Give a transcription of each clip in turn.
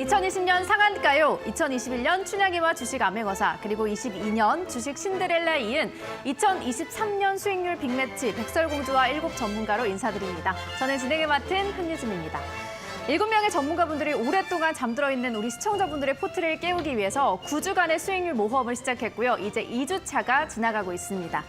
2020년 상한가요, 2021년 춘향이와 주식 암행어사, 그리고 22년 주식 신데렐라에 이은 2023년 수익률 빅매치 백설공주와 7 전문가로 인사드립니다. 저는 진행을 맡은 한유진입니다. 7명의 전문가분들이 오랫동안 잠들어 있는 우리 시청자분들의 포트를 깨우기 위해서 9주간의 수익률 모험을 시작했고요. 이제 2주차가 지나가고 있습니다.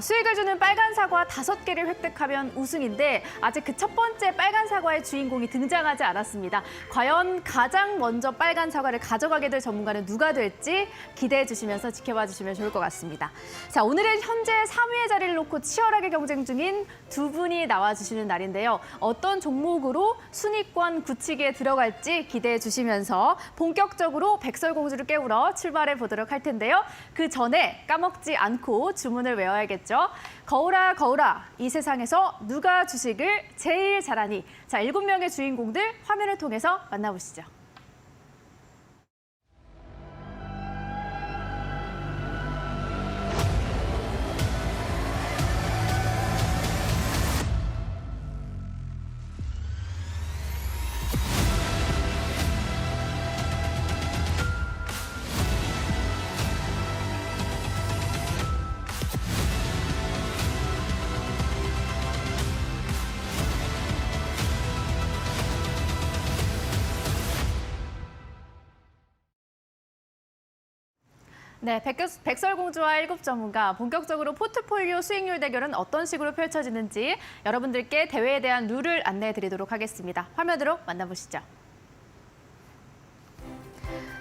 수익을 주는 빨간 사과 5개를 획득하면 우승인데 아직 그 첫 번째 빨간 사과의 주인공이 등장하지 않았습니다. 과연 가장 먼저 빨간 사과를 가져가게 될 전문가는 누가 될지 기대해 주시면서 지켜봐 주시면 좋을 것 같습니다. 자, 오늘은 현재 3위의 자리를 놓고 치열하게 경쟁 중인 두 분이 나와주시는 날인데요. 어떤 종목으로 순위권 굳히기에 들어갈지 기대해 주시면서 본격적으로 백설공주를 깨우러 출발해 보도록 할 텐데요. 그 전에 까먹지 않고 주문을 외워야겠죠. 거울아 거울아, 이 세상에서 누가 주식을 제일 잘하니? 자, 7명의 주인공들 화면을 통해서 만나보시죠. 네, 백설공주와 7 전문가, 본격적으로 포트폴리오 수익률 대결은 어떤 식으로 펼쳐지는지 여러분들께 대회에 대한 룰을 안내해 드리도록 하겠습니다. 화면으로 만나보시죠.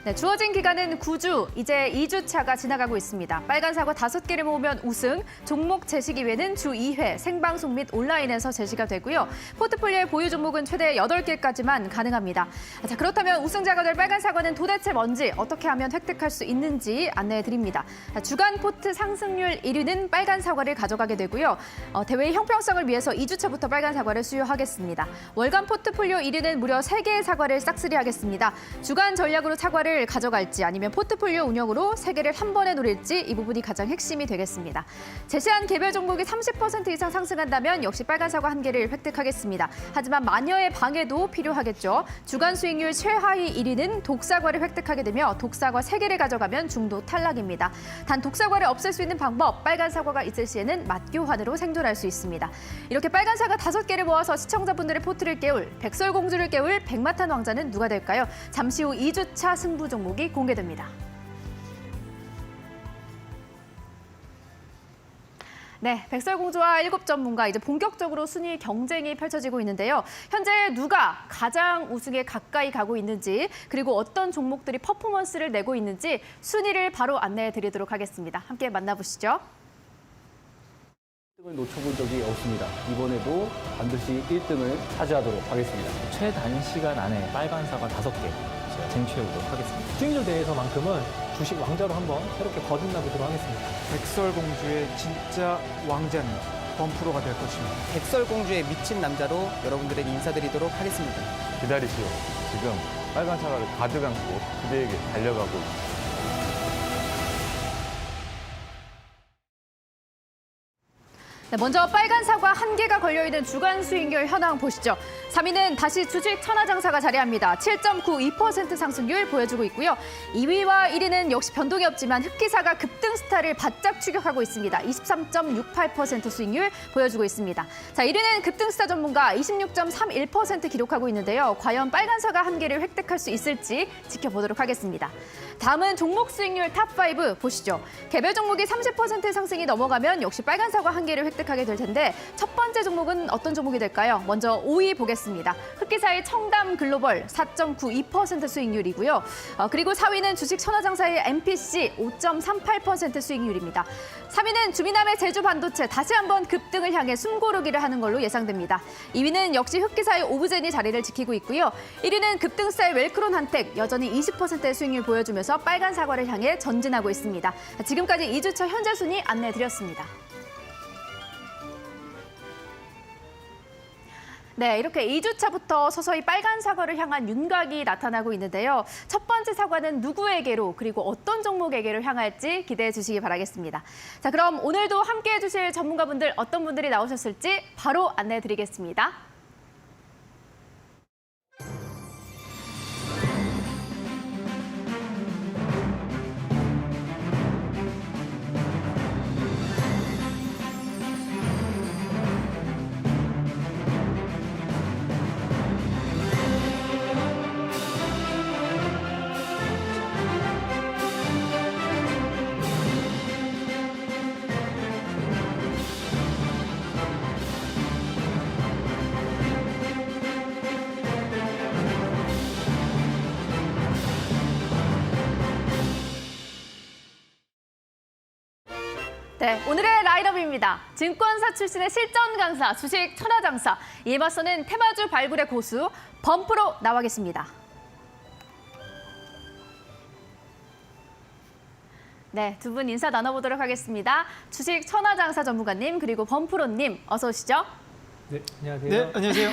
네, 주어진 기간은 9주, 이제 2주차가 지나가고 있습니다. 빨간 사과 5개를 모으면 우승, 종목 제시 기회는 주 2회, 생방송 및 온라인에서 제시가 되고요. 포트폴리오의 보유 종목은 최대 8개까지만 가능합니다. 자, 그렇다면 우승자가 될 빨간 사과는 도대체 뭔지, 어떻게 하면 획득할 수 있는지 안내해 드립니다. 주간 포트 상승률 1위는 빨간 사과를 가져가게 되고요. 대회의 형평성을 위해서 2주차부터 빨간 사과를 수여하겠습니다. 월간 포트폴리오 1위는 무려 3개의 사과를 싹쓸이하겠습니다. 주간 전략으로 사과를 가져갈지 아니면 포트폴리오 운영으로 3개를 한 번에 노릴지 이 부분이 가장 핵심이 되겠습니다. 제시한 개별 종목이 30% 이상 상승한다면 역시 빨간 사과 1개를 획득하겠습니다. 하지만 마녀의 방해도 필요하겠죠. 주간 수익률 최하위 1위는 독사과를 획득하게 되며 독사과 3개를 가져가면 중도 탈락입니다. 단 독사과를 없앨 수 있는 방법, 빨간 사과가 있을 시에는 맞교환으로 생존할 수 있습니다. 이렇게 빨간 사과 5개를 모아서 시청자분들의 포트를 깨울, 백설공주를 깨울 백마탄 왕자는 누가 될까요? 잠시 후 2주차 승부 종목이 공개됩니다. 네, 백설공주와 7 전문가, 이제 본격적으로 순위 경쟁이 펼쳐지고 있는데요. 현재 누가 가장 우승에 가까이 가고 있는지, 그리고 어떤 종목들이 퍼포먼스를 내고 있는지 순위를 바로 안내해 드리도록 하겠습니다. 함께 만나보시죠. 1등을 놓쳐본 적이 없습니다. 이번에도 반드시 1등을 차지하도록 하겠습니다. 최단시간 안에 빨간 사과 5개 제가 쟁취해보도록 하겠습니다. 수익률 대회에서만큼은 주식 왕자로 한번 새롭게 거듭나 보도록 하겠습니다. 백설공주의 진짜 왕자는 범프로가 될 것입니다. 백설공주의 미친 남자로 여러분들에게 인사드리도록 하겠습니다. 기다리시오. 지금 빨간 사과를 가득 안고 그대에게 달려가고 있습니다. 네, 먼저 빨간 사과 1개가 걸려있는 주간 수익률 현황 보시죠. 3위는 다시 주식 천하장사가 자리합니다. 7.92% 상승률 보여주고 있고요. 2위와 1위는 역시 변동이 없지만 흑기사가 급등 스타를 바짝 추격하고 있습니다. 23.68% 수익률 보여주고 있습니다. 자, 1위는 급등 스타 전문가 26.31% 기록하고 있는데요. 과연 빨간 사과 1개를 획득할 수 있을지 지켜보도록 하겠습니다. 다음은 종목 수익률 탑5 보시죠. 개별 종목이 30% 상승이 넘어가면 역시 빨간 사과 1개를 획득하게 될 텐데 첫 번째 종목은 어떤 종목이 될까요? 먼저 5위 보겠습니다. 흑기사의 청담 글로벌 4.92% 수익률이고요. 그리고 4위는 주식 천하장사의 MPC 5.38% 수익률입니다. 3위는 주미남의 제주반도체 다시 한번 급등을 향해 숨고르기를 하는 걸로 예상됩니다. 2위는 역시 흑기사의 오브젠이 자리를 지키고 있고요. 1위는 급등스타의 웰크론 한택 여전히 20%의 수익률 보여주면서 빨간 사과를 향해 전진하고 있습니다. 지금까지 2주차 현재 순위 안내해드렸습니다. 네, 이렇게 2주차부터 서서히 빨간 사과를 향한 윤곽이 나타나고 있는데요. 첫 번째 사과는 누구에게로 그리고 어떤 종목에게로 향할지 기대해 주시기 바라겠습니다. 자, 그럼 오늘도 함께해 주실 전문가분들 어떤 분들이 나오셨을지 바로 안내해 드리겠습니다. 네, 오늘의 라인업입니다. 증권사 출신의 실전 강사, 주식 천하장사. 이에 맞서는 테마주 발굴의 고수, 범프로 나와겠습니다. 네, 두 분 인사 나눠보도록 하겠습니다. 주식 천하장사 전문가님 그리고 범프로님 어서 오시죠. 네, 안녕하세요. 네, 안녕하세요.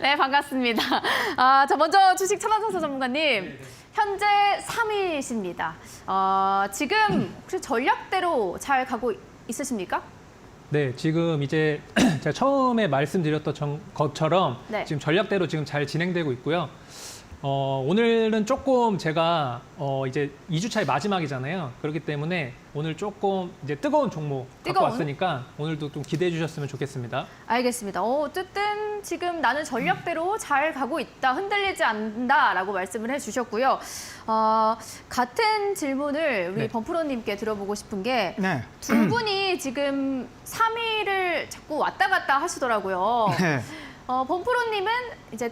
네, 반갑습니다. 자, 먼저 주식 천하장사 전문가님. 현재 3위이십니다. 지금 혹시 전략대로 잘 가고 있으십니까? 네, 지금 이제 제가 처음에 말씀드렸던 것처럼 네. 지금 전략대로 지금 잘 진행되고 있고요. 오늘은 조금 제가 이제 2주차의 마지막이잖아요. 그렇기 때문에 오늘 조금 이제 뜨거운 종목 갖고 왔으니까 오늘도 좀 기대해 주셨으면 좋겠습니다. 알겠습니다. 어쨌든 지금 나는 전략대로 잘 가고 있다, 흔들리지 않는다라고 말씀을 해주셨고요. 같은 질문을 우리 네. 범프로님께 들어보고 싶은 게 네. 두 분이 지금 3위를 자꾸 왔다 갔다 하시더라고요. 네. 범프로님은 이제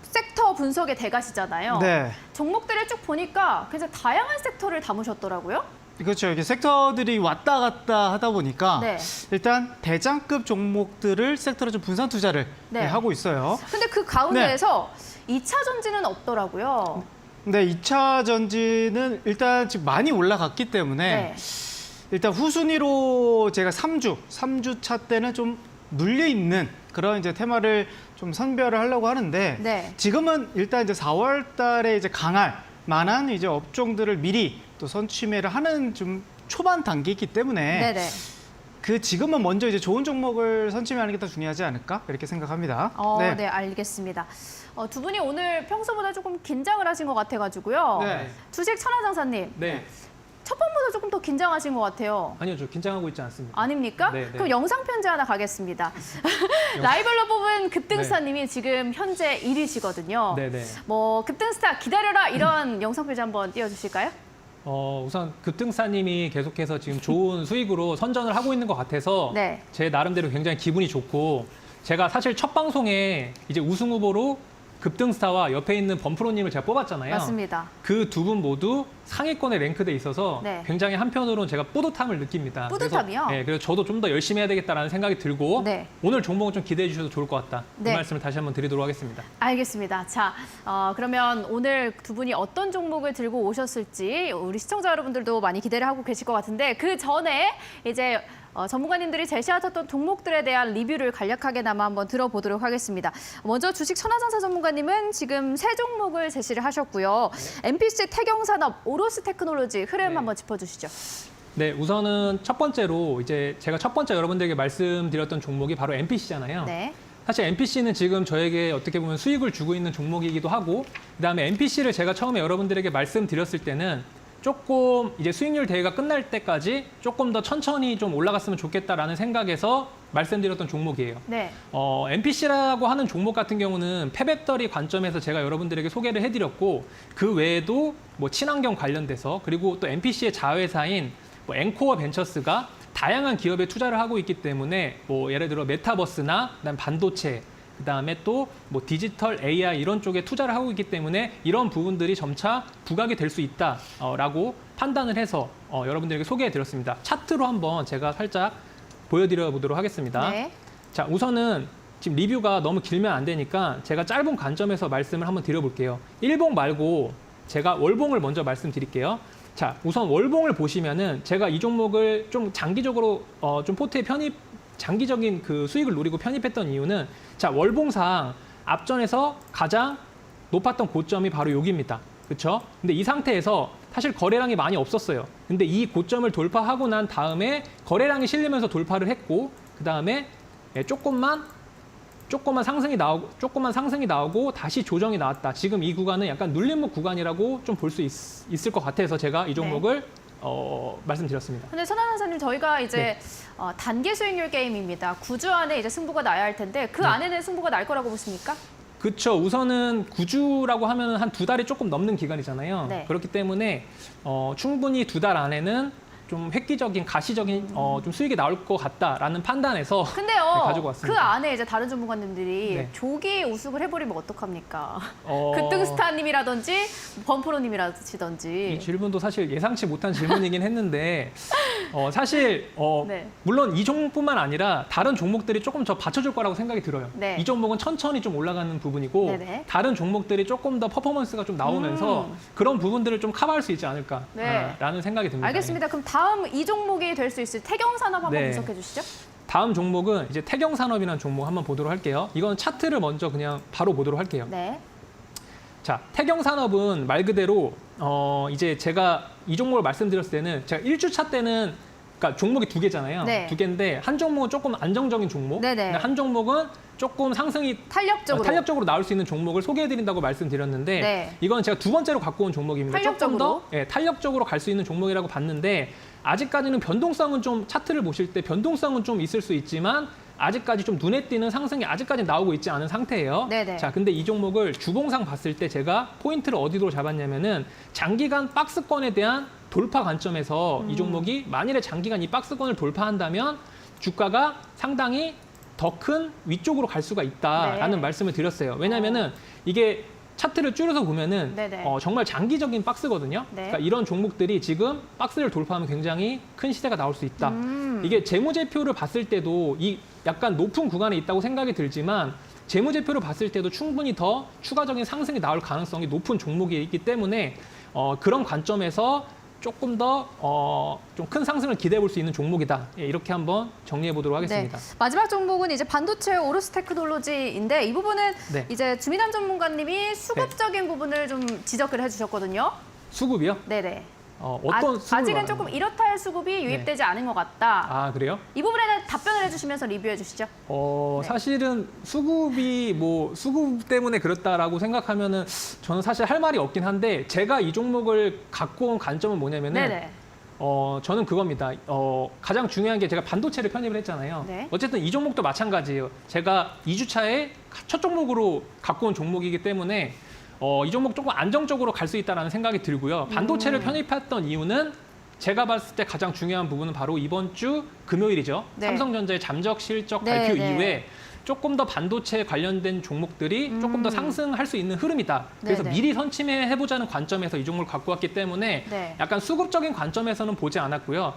섹터 분석의 대가시잖아요. 네. 종목들을 쭉 보니까 굉장히 다양한 섹터를 담으셨더라고요. 그렇죠. 이렇게 섹터들이 왔다 갔다 하다 보니까 네. 일단 대장급 종목들을 섹터로 좀 분산 투자를 네. 하고 있어요. 근데 그 가운데에서 2차 전지는 없더라고요. 네, 2차 전지는 일단 지금 많이 올라갔기 때문에 네. 일단 후순위로 제가 3주차 때는 좀 눌려있는 그런 이제 테마를 좀 선별을 하려고 하는데 네. 지금은 일단 이제 4월 달에 이제 강할 만한 이제 업종들을 미리 또 선취매를 하는 좀 초반 단계이기 때문에 네네. 그 지금은 먼저 이제 좋은 종목을 선취매하는 게 더 중요하지 않을까 이렇게 생각합니다. 네, 알겠습니다. 두 분이 오늘 평소보다 조금 긴장을 하신 것 같아가지고요. 네. 주식 천하장사님, 네. 첫 번보다 조금 더 긴장하신 것 같아요. 아니요, 저 긴장하고 있지 않습니다. 아닙니까? 네, 네. 그럼 영상 편지 하나 가겠습니다. 라이벌로 뽑은 급등스타님이 지금 현재 1위시거든요. 네, 네. 뭐 급등스타 기다려라 이런 영상 편지 한번 띄워주실까요? 우선 급등사님이 계속해서 지금 좋은 수익으로 선전을 하고 있는 것 같아서 네. 제 나름대로 굉장히 기분이 좋고 제가 사실 첫 방송에 이제 우승 후보로 급등스타와 옆에 있는 범프로님을 제가 뽑았잖아요. 맞습니다. 그 두 분 모두 상위권에 랭크돼 있어서 네. 굉장히 한편으로는 제가 뿌듯함을 느낍니다. 뿌듯함이요? 그래서, 그래서 저도 좀 더 열심히 해야 되겠다라는 생각이 들고 네. 오늘 종목은 좀 기대해 주셔도 좋을 것 같다. 네. 그 말씀을 다시 한번 드리도록 하겠습니다. 알겠습니다. 자, 그러면 오늘 두 분이 어떤 종목을 들고 오셨을지 우리 시청자 여러분들도 많이 기대를 하고 계실 것 같은데 그 전에 이제 전문가님들이 제시하셨던 종목들에 대한 리뷰를 간략하게나마 한번 들어보도록 하겠습니다. 먼저 주식 천하장사 전문가님은 지금 세 종목을 제시를 하셨고요. MPC 태경산업, 오로스 테크놀로지 흐름 한번 짚어주시죠. 네, 우선은 첫 번째로 이제 제가 첫 번째 여러분들에게 말씀드렸던 종목이 바로 MPC잖아요. 네. 사실 MPC는 지금 저에게 어떻게 보면 수익을 주고 있는 종목이기도 하고 그다음에 MPC를 제가 처음에 여러분들에게 말씀드렸을 때는 조금 이제 수익률 대회가 끝날 때까지 조금 더 천천히 좀 올라갔으면 좋겠다라는 생각에서 말씀드렸던 종목이에요. 네. MPC라고 하는 종목 같은 경우는 폐배터리 관점에서 제가 여러분들에게 소개를 해드렸고 그 외에도 뭐 친환경 관련돼서 그리고 또 MPC의 자회사인 뭐 앵코어 벤처스가 다양한 기업에 투자를 하고 있기 때문에 뭐 예를 들어 메타버스나 그다음 반도체 그다음에 또 뭐 디지털 AI 이런 쪽에 투자를 하고 있기 때문에 이런 부분들이 점차 부각이 될 수 있다라고 판단을 해서 여러분들에게 소개해드렸습니다. 차트로 한번 제가 살짝 보여드려 보도록 하겠습니다. 네. 자, 우선은 지금 리뷰가 너무 길면 안 되니까 제가 짧은 관점에서 말씀을 한번 드려볼게요. 일봉 말고 제가 월봉을 먼저 말씀드릴게요. 자, 우선 월봉을 보시면은 제가 이 종목을 좀 장기적으로 좀 포트에 장기적인 그 수익을 노리고 편입했던 이유는 자, 월봉상 앞전에서 가장 높았던 고점이 바로 여기입니다. 그렇죠? 근데 이 상태에서 사실 거래량이 많이 없었어요. 근데 이 고점을 돌파하고 난 다음에 거래량이 실리면서 돌파를 했고 그다음에 조금만 상승이 나오고 다시 조정이 나왔다. 지금 이 구간은 약간 눌림목 구간이라고 좀 볼 수 있을 것 같아서 제가 이 종목을 말씀드렸습니다. 근데 천하장사님 저희가 이제 네. 단기 수익률 게임입니다. 9주 안에 이제 승부가 나야 할 텐데 그 안에는 승부가 날 거라고 보십니까? 그렇죠. 우선은 9주라고 하면 한 2달이 조금 넘는 기간이잖아요. 네. 그렇기 때문에 충분히 2달 안에는 좀 획기적인 가시적인 좀 수익이 나올 것 같다라는 판단에서 근데요, 가지고 왔습니다. 그 안에 이제 다른 전문가님들이 네. 조기 우승을 해버리면 어떡합니까? 어, 급등스타님이라든지 범프로님이라든지. 이 질문도 사실 예상치 못한 질문이긴 했는데 사실 네. 물론 이 종목뿐만 아니라 다른 종목들이 조금 더 받쳐줄 거라고 생각이 들어요. 네. 이 종목은 천천히 좀 올라가는 부분이고 네네. 다른 종목들이 조금 더 퍼포먼스가 좀 나오면서 그런 부분들을 좀 커버할 수 있지 네. 않을까라는 생각이 듭니다. 알겠습니다. 그럼 다음 이 종목이 될 수 있을 태경산업 한번 네. 분석해 주시죠. 다음 종목은 이제 태경산업이라는 종목 한번 보도록 할게요. 이건 차트를 먼저 그냥 바로 보도록 할게요. 네. 자, 태경산업은 말 그대로 이제 제가 이 종목을 말씀드렸을 때는 제가 1주차 때는 그러니까 종목이 두 개잖아요. 네. 두 개인데 한 종목은 조금 안정적인 종목, 네네. 근데 한 종목은 조금 상승이 탄력적으로. 나올 수 있는 종목을 소개해드린다고 말씀드렸는데 네. 이건 제가 두 번째로 갖고 온 종목입니다. 조금 더 탄력적으로? 탄력적으로 갈 수 있는 종목이라고 봤는데 아직까지는 변동성은 좀 차트를 보실 때 변동성은 좀 있을 수 있지만 아직까지 좀 눈에 띄는 상승이 아직까지 나오고 있지 않은 상태예요. 네네. 자, 근데 이 종목을 주봉상 봤을 때 제가 포인트를 어디로 잡았냐면은 장기간 박스권에 대한 돌파 관점에서 이 종목이 만일에 장기간 이 박스권을 돌파한다면 주가가 상당히 더 큰 위쪽으로 갈 수가 있다라는 네. 말씀을 드렸어요. 왜냐면은 이게 차트를 줄여서 보면은 네네. 정말 장기적인 박스거든요. 네. 그러니까 이런 종목들이 지금 박스를 돌파하면 굉장히 큰 시세가 나올 수 있다. 이게 재무제표를 봤을 때도 이 약간 높은 구간에 있다고 생각이 들지만 재무제표를 봤을 때도 충분히 더 추가적인 상승이 나올 가능성이 높은 종목이기 때문에 그런 관점에서 조금 더 좀 큰 상승을 기대해 볼 수 있는 종목이다. 예, 이렇게 한번 정리해 보도록 하겠습니다. 네. 마지막 종목은 이제 반도체 오르스 테크놀로지인데 이 부분은 네. 이제 주민환 전문가님이 수급적인 부분을 좀 지적을 해주셨거든요. 수급이요? 네네. 어떤 수급을 아직은 말하는 조금 거예요? 이렇다 할 수급이 유입되지 않은 것 같다. 아, 그래요? 이 부분에는 답변을 해주시면서 리뷰해 주시죠. 네. 사실은 수급이 수급 때문에 그렇다라고 생각하면은 저는 사실 할 말이 없긴 한데 제가 이 종목을 갖고 온 관점은 뭐냐면은 네네. 저는 그겁니다. 가장 중요한 게 제가 반도체를 편입을 했잖아요. 네. 어쨌든 이 종목도 마찬가지예요. 제가 2주차에 첫 종목으로 갖고 온 종목이기 때문에 이 종목 조금 안정적으로 갈 수 있다는 생각이 들고요. 반도체를 편입했던 이유는 제가 봤을 때 가장 중요한 부분은 바로 이번 주 금요일이죠. 네. 삼성전자의 잠적 실적 네, 발표 네. 이후에 조금 더 반도체 관련된 종목들이 조금 더 상승할 수 있는 흐름이다. 그래서 네, 네. 미리 선침해보자는 관점에서 이 종목을 갖고 왔기 때문에 네. 약간 수급적인 관점에서는 보지 않았고요.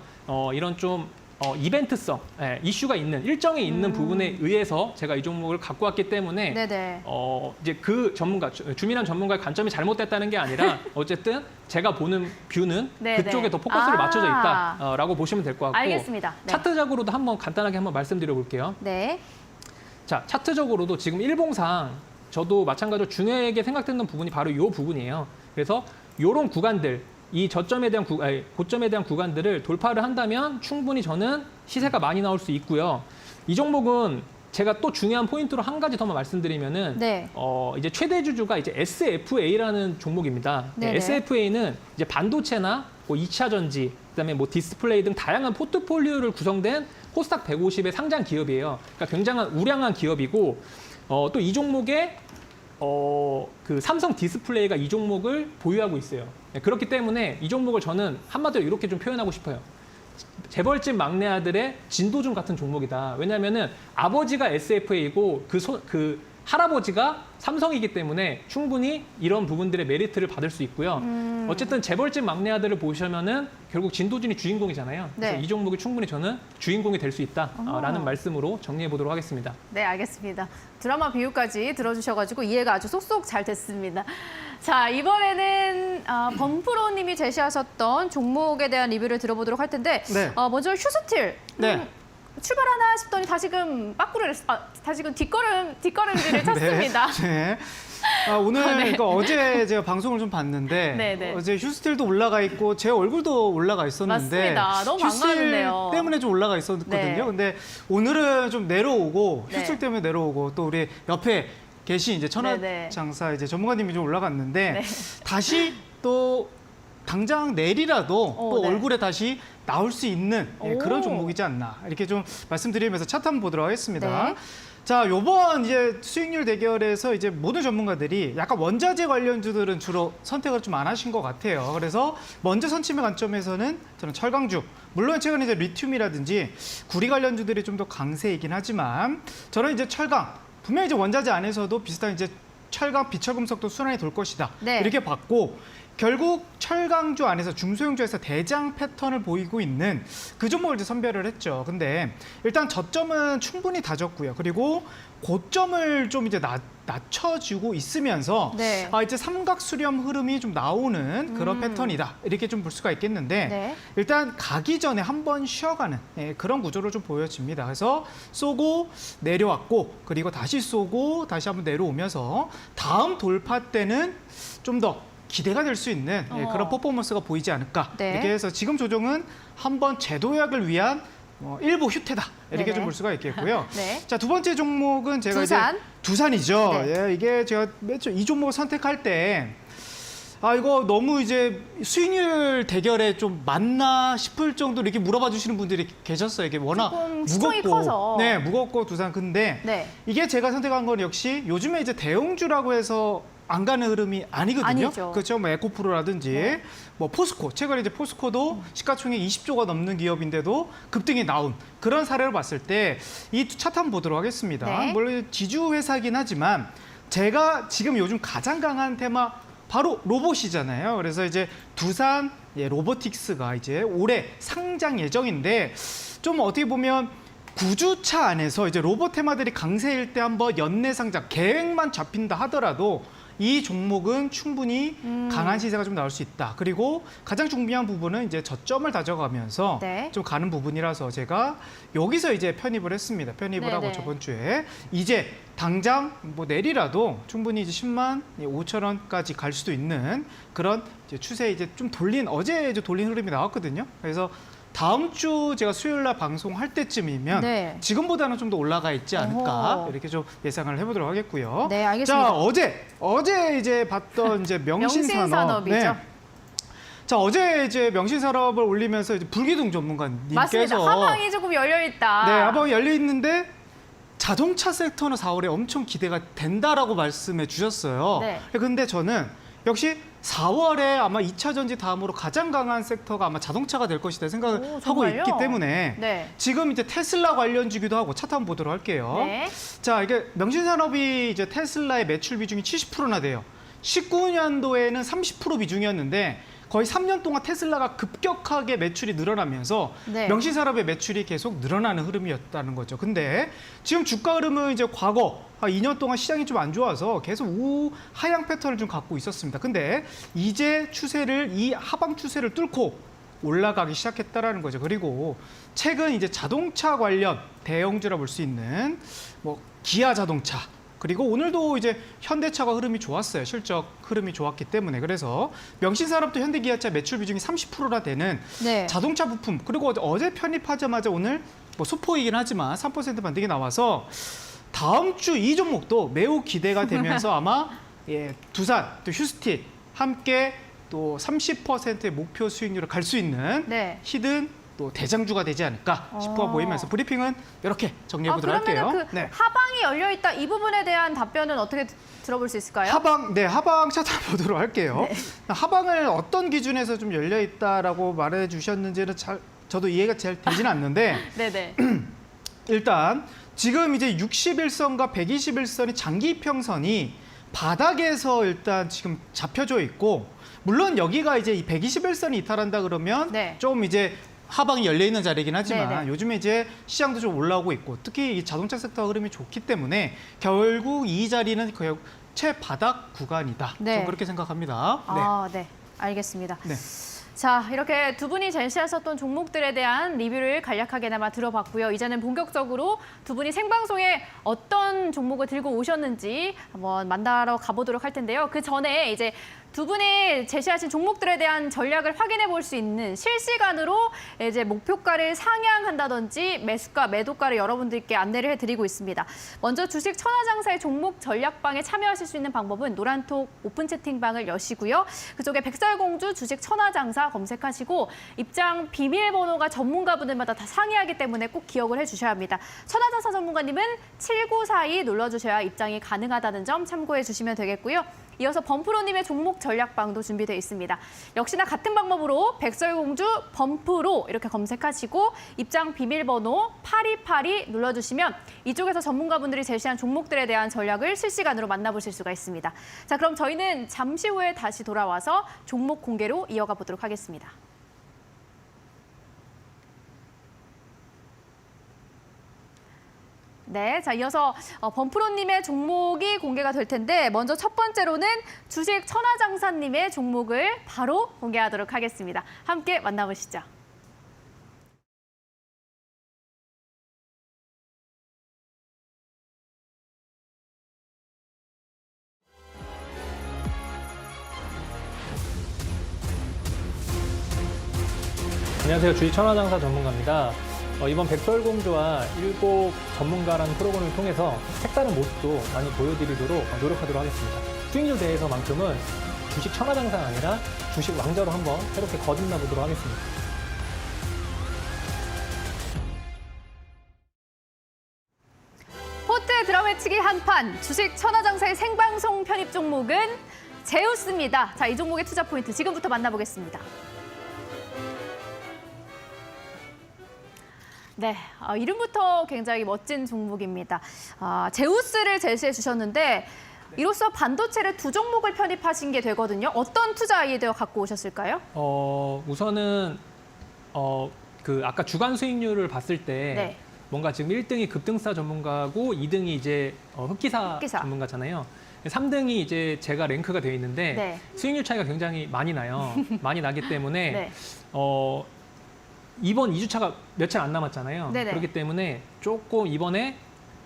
이런 좀 이벤트성, 이슈가 있는 일정이 있는 부분에 의해서 제가 이 종목을 갖고 왔기 때문에 네네. 이제 그 전문가, 주민한 전문가의 관점이 잘못됐다는 게 아니라 어쨌든 제가 보는 뷰는 네, 그쪽에 네. 더 포커스를 아. 맞춰져 있다라고 보시면 될 것 같고 알겠습니다. 네. 차트적으로도 한번 간단하게 한번 말씀드려 볼게요. 네. 자, 차트적으로도 지금 일봉상 저도 마찬가지로 중요하게 생각되는 부분이 바로 이 부분이에요. 그래서 이런 구간들, 이 저점에 대한 고점에 대한 구간들을 돌파를 한다면 충분히 저는 시세가 많이 나올 수 있고요. 이 종목은 제가 또 중요한 포인트로 한 가지 더 말씀드리면은 네. 이제 최대 주주가 이제 SFA라는 종목입니다. 네네. SFA는 이제 반도체나 2차 전지, 그다음에 디스플레이 등 다양한 포트폴리오를 구성된 코스닥 150의 상장 기업이에요. 그러니까 굉장한 우량한 기업이고 또 이 종목에 그 삼성 디스플레이가 이 종목을 보유하고 있어요. 네, 그렇기 때문에 이 종목을 저는 한마디로 이렇게 좀 표현하고 싶어요. 재벌집 막내 아들의 진도준 같은 종목이다. 왜냐하면은 아버지가 SFA이고 그 할아버지가 삼성이기 때문에 충분히 이런 부분들의 메리트를 받을 수 있고요. 어쨌든 재벌집 막내 아들을 보시면은 결국 진도준이 주인공이잖아요. 그래서 네. 이 종목이 충분히 저는 주인공이 될 수 있다라는 말씀으로 정리해 보도록 하겠습니다. 네, 알겠습니다. 드라마 비유까지 들어주셔가지고 이해가 아주 쏙쏙 잘 됐습니다. 자, 이번에는 범프로님이 제시하셨던 종목에 대한 리뷰를 들어보도록 할 텐데 네. 먼저 휴스틸. 네. 출발하나 싶더니 다시금 다시금 뒷걸음질을 쳤습니다. 네. 오늘 네. 그러니까 어제 제가 방송을 좀 봤는데 네, 네. 어제 휴스틸도 올라가 있고 제 얼굴도 올라가 있었는데 맞습니다. 너무 휴스틸 반가웠는데요. 때문에 좀 올라가 있었거든요. 네. 근데 오늘은 좀 내려오고 네. 휴스틸 때문에 내려오고 또 우리 옆에 계신 이제 네, 네. 천하장사 이제 전문가님이 좀 올라갔는데 네. 다시 또 당장 내일이라도 또 네. 얼굴에 다시 나올 수 있는 그런 종목이지 않나 이렇게 좀 말씀드리면서 차트 한번 보도록 하겠습니다. 네. 자, 요번 이제 수익률 대결에서 이제 모든 전문가들이 약간 원자재 관련주들은 주로 선택을 좀 안 하신 것 같아요. 그래서 먼저 선침의 관점에서는 저는 철강주, 물론 최근에 이제 리튬이라든지 구리 관련주들이 좀 더 강세이긴 하지만 저는 이제 철강, 분명히 이제 원자재 안에서도 비슷한 이제 철강, 비철금속도 순환이 돌 것이다. 네. 이렇게 봤고 결국 철강주 안에서 중소형주에서 대장 패턴을 보이고 있는 그 종목을 이제 선별을 했죠. 근데 일단 저점은 충분히 다졌고요. 그리고 고점을 좀 이제 낮춰주고 있으면서 네. 이제 삼각 수렴 흐름이 좀 나오는 그런 패턴이다. 이렇게 좀 볼 수가 있겠는데 네. 일단 가기 전에 한번 쉬어가는 그런 구조로 좀 보여집니다. 그래서 쏘고 내려왔고 그리고 다시 쏘고 다시 한번 내려오면서 다음 돌파 때는 좀 더 기대가 될 수 있는 그런 퍼포먼스가 보이지 않을까. 네. 이렇게 해서 지금 조정은 한번 재도약을 위한 일부 휴태다. 이렇게 네네. 좀 볼 수가 있겠고요. 네. 자, 두 번째 종목은 제가 두산. 이제 두산이죠. 네. 예, 이게 제가 이 종목을 선택할 때 이거 너무 이제 수익률 대결에 좀 맞나 싶을 정도로 이렇게 물어봐 주시는 분들이 계셨어요. 이게 워낙 조금 시총이 무겁고, 커서. 네, 무겁고 두산. 근데 네. 이게 제가 선택한 건 역시 요즘에 이제 대형주라고 해서 안 가는 흐름이 아니거든요. 아니죠. 그렇죠. 뭐 에코프로라든지 네. 뭐 포스코. 최근에 이제 포스코도 시가총액 20조가 넘는 기업인데도 급등이 나온 그런 사례를 봤을 때 이 차트 한번 보도록 하겠습니다. 네. 물론 지주 회사긴 하지만 제가 지금 요즘 가장 강한 테마 바로 로봇이잖아요. 그래서 이제 두산 로보틱스가 이제 올해 상장 예정인데 좀 어떻게 보면 구주차 안에서 이제 로봇 테마들이 강세일 때 한번 연내 상장 계획만 잡힌다 하더라도 이 종목은 충분히 강한 시세가 좀 나올 수 있다. 그리고 가장 중요한 부분은 이제 저점을 다져가면서 네. 좀 가는 부분이라서 제가 여기서 이제 편입을 했습니다. 편입을 네네. 하고 저번 주에 이제 당장 뭐 내리라도 충분히 이제 10만 5천 원까지 갈 수도 있는 그런 이제 추세 이제 좀 돌린 어제 이제 돌린 흐름이 나왔거든요. 그래서 다음 주 제가 수요일 날 방송할 때쯤이면 네. 지금보다는 좀 더 올라가 있지 않을까 어허. 이렇게 좀 예상을 해보도록 하겠고요. 네, 알겠습니다. 자, 어제 이제 봤던 이제 명신산업. 명신산업이죠. 자, 어제 이제 명신산업을 올리면서 이제 불기둥 전문가님께서 맞습니다. 하방이 조금 열려 있다. 네, 하방이 열려 있는데 자동차 섹터는 4월에 엄청 기대가 된다라고 말씀해 주셨어요. 네. 근데 저는 역시 4월에 아마 2차 전지 다음으로 가장 강한 섹터가 아마 자동차가 될 것이다 생각을 오, 하고 정말요? 있기 때문에 네. 지금 이제 테슬라 관련주기도 하고 차트 한번 보도록 할게요. 네. 자, 이게 명신산업이 이제 테슬라의 매출 비중이 70%나 돼요. 19년도에는 30% 비중이었는데 거의 3년 동안 테슬라가 급격하게 매출이 늘어나면서 네. 명신산업의 매출이 계속 늘어나는 흐름이었다는 거죠. 근데 지금 주가 흐름은 이제 과거 2년 동안 시장이 좀 안 좋아서 계속 하향 패턴을 좀 갖고 있었습니다. 근데 이제 추세를 이 하방 추세를 뚫고 올라가기 시작했다라는 거죠. 그리고 최근 이제 자동차 관련 대형주라 볼 수 있는 뭐 기아 자동차 그리고 오늘도 이제 현대차가 흐름이 좋았어요. 실적 흐름이 좋았기 때문에. 그래서 명신산업도 현대기아차 매출 비중이 30%나 되는 네. 자동차 부품. 그리고 어제 편입하자마자 오늘 뭐 소포이긴 하지만 3% 반등이 나와서 다음 주 이 종목도 매우 기대가 되면서 아마 두산, 또 휴스틱 함께 또 30%의 목표 수익률을 갈 수 있는 네. 히든 또 대장주가 되지 않을까 싶어 보이면서 브리핑은 이렇게 정리해 보도록 할게요. 그러면 그 네. 하방이 열려 있다 이 부분에 대한 답변은 어떻게 들어볼 수 있을까요? 하방 차트 보도록 할게요. 네. 하방을 어떤 기준에서 좀 열려 있다라고 말해 주셨는지는 저도 이해가 잘 되지는 않는데 네네. 일단 지금 이제 61선과 121선이 장기 이평선이 바닥에서 일단 지금 잡혀져 있고 물론 여기가 이제 이 121선이 이탈한다 그러면 네. 좀 이제 하방이 열려 있는 자리이긴 하지만 네네. 요즘에 이제 시장도 좀 올라오고 있고 특히 이 자동차 섹터 흐름이 좋기 때문에 결국 이 자리는 거의 최바닥 구간이다. 네. 좀 그렇게 생각합니다. 아, 네. 알겠습니다. 네. 자, 이렇게 두 분이 제시하셨던 종목들에 대한 리뷰를 간략하게나마 들어봤고요. 이제는 본격적으로 두 분이 생방송에 어떤 종목을 들고 오셨는지 한번 만나러 가보도록 할 텐데요. 그 전에 이제 두 분이 제시하신 종목들에 대한 전략을 확인해 볼 수 있는 실시간으로 이제 목표가를 상향한다든지 매수가, 매도가를 여러분들께 안내를 해드리고 있습니다. 먼저 주식 천하장사의 종목 전략방에 참여하실 수 있는 방법은 노란톡 오픈 채팅방을 여시고요. 그쪽에 백설공주 주식 천하장사 검색하시고 입장 비밀번호가 전문가분들마다 다 상이하기 때문에 꼭 기억을 해주셔야 합니다. 천하장사 전문가님은 7942 눌러주셔야 입장이 가능하다는 점 참고해 주시면 되겠고요. 이어서 범프로님의 종목 전략방도 준비되어 있습니다. 역시나 같은 방법으로 백설공주 범프로 이렇게 검색하시고 입장 비밀번호 8282 눌러주시면 이쪽에서 전문가분들이 제시한 종목들에 대한 전략을 실시간으로 만나보실 수가 있습니다. 자, 그럼 저희는 잠시 후에 다시 돌아와서 종목 공개로 이어가 보도록 하겠습니다. 네, 자 이어서 범프로님의 종목이 공개가 될 텐데 먼저 첫 번째로는 주식 천하장사님의 종목을 바로 공개하도록 하겠습니다. 함께 만나보시죠. 안녕하세요. 주식 천하장사 전문가입니다. 이번 백설공주와 일곱 전문가라는 프로그램을 통해서 색다른 모습도 많이 보여드리도록 노력하도록 하겠습니다. 수익률 대회에서만큼은 주식 천하장사가 아니라 주식 왕자로 한번 새롭게 거듭나 보도록 하겠습니다. 포트 드럼해치기 한판 주식 천하장사의 생방송 편입 종목은 제우스입니다. 자, 이 종목의 투자 포인트 지금부터 만나보겠습니다. 네, 이름부터 굉장히 멋진 종목입니다. 제우스를 제시해 주셨는데 이로써 반도체를 두 종목을 편입하신 게 되거든요. 어떤 투자 아이디어 갖고 오셨을까요? 우선은 아까 주간 수익률을 봤을 때 네. 뭔가 지금 1등이 급등사 전문가고 2등이 이제 흑기사 전문가잖아요. 3등이 이제 제가 랭크가 되어 있는데 네. 수익률 차이가 굉장히 많이 나요. 많이 나기 때문에 네. 이번 2주차가 며칠 안 남았잖아요. 네네. 그렇기 때문에 조금 이번에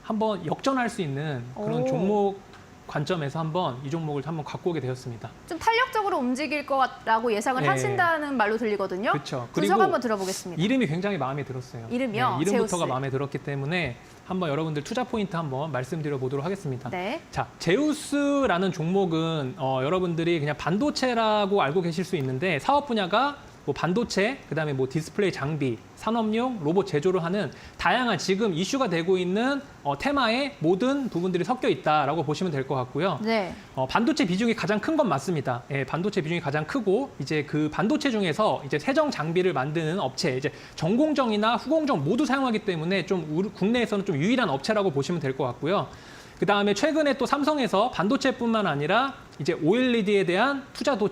한번 역전할 수 있는 그런 오. 종목 관점에서 한번 이 종목을 한번 갖고 오게 되었습니다. 좀 탄력적으로 움직일 거라고 예상을 네. 하신다는 말로 들리거든요. 그렇죠. 분석 한번 들어보겠습니다. 이름이 굉장히 마음에 들었어요. 이름이요? 네, 이름부터가 제우스. 마음에 들었기 때문에 한번 여러분들 투자 포인트 한번 말씀드려 보도록 하겠습니다. 네. 자, 제우스라는 종목은 여러분들이 그냥 반도체라고 알고 계실 수 있는데 사업 분야가 뭐 반도체, 그다음에 뭐 디스플레이 장비, 산업용 로봇 제조를 하는 다양한 지금 이슈가 되고 있는 테마의 모든 부분들이 섞여 있다라고 보시면 될 것 같고요. 네. 반도체 비중이 가장 큰 건 맞습니다. 예, 반도체 비중이 가장 크고 이제 그 반도체 중에서 이제 세정 장비를 만드는 업체, 이제 전공정이나 후공정 모두 사용하기 때문에 좀 국내에서는 좀 유일한 업체라고 보시면 될 것 같고요. 그 다음에 최근에 또 삼성에서 반도체뿐만 아니라 이제 OLED에 대한 투자도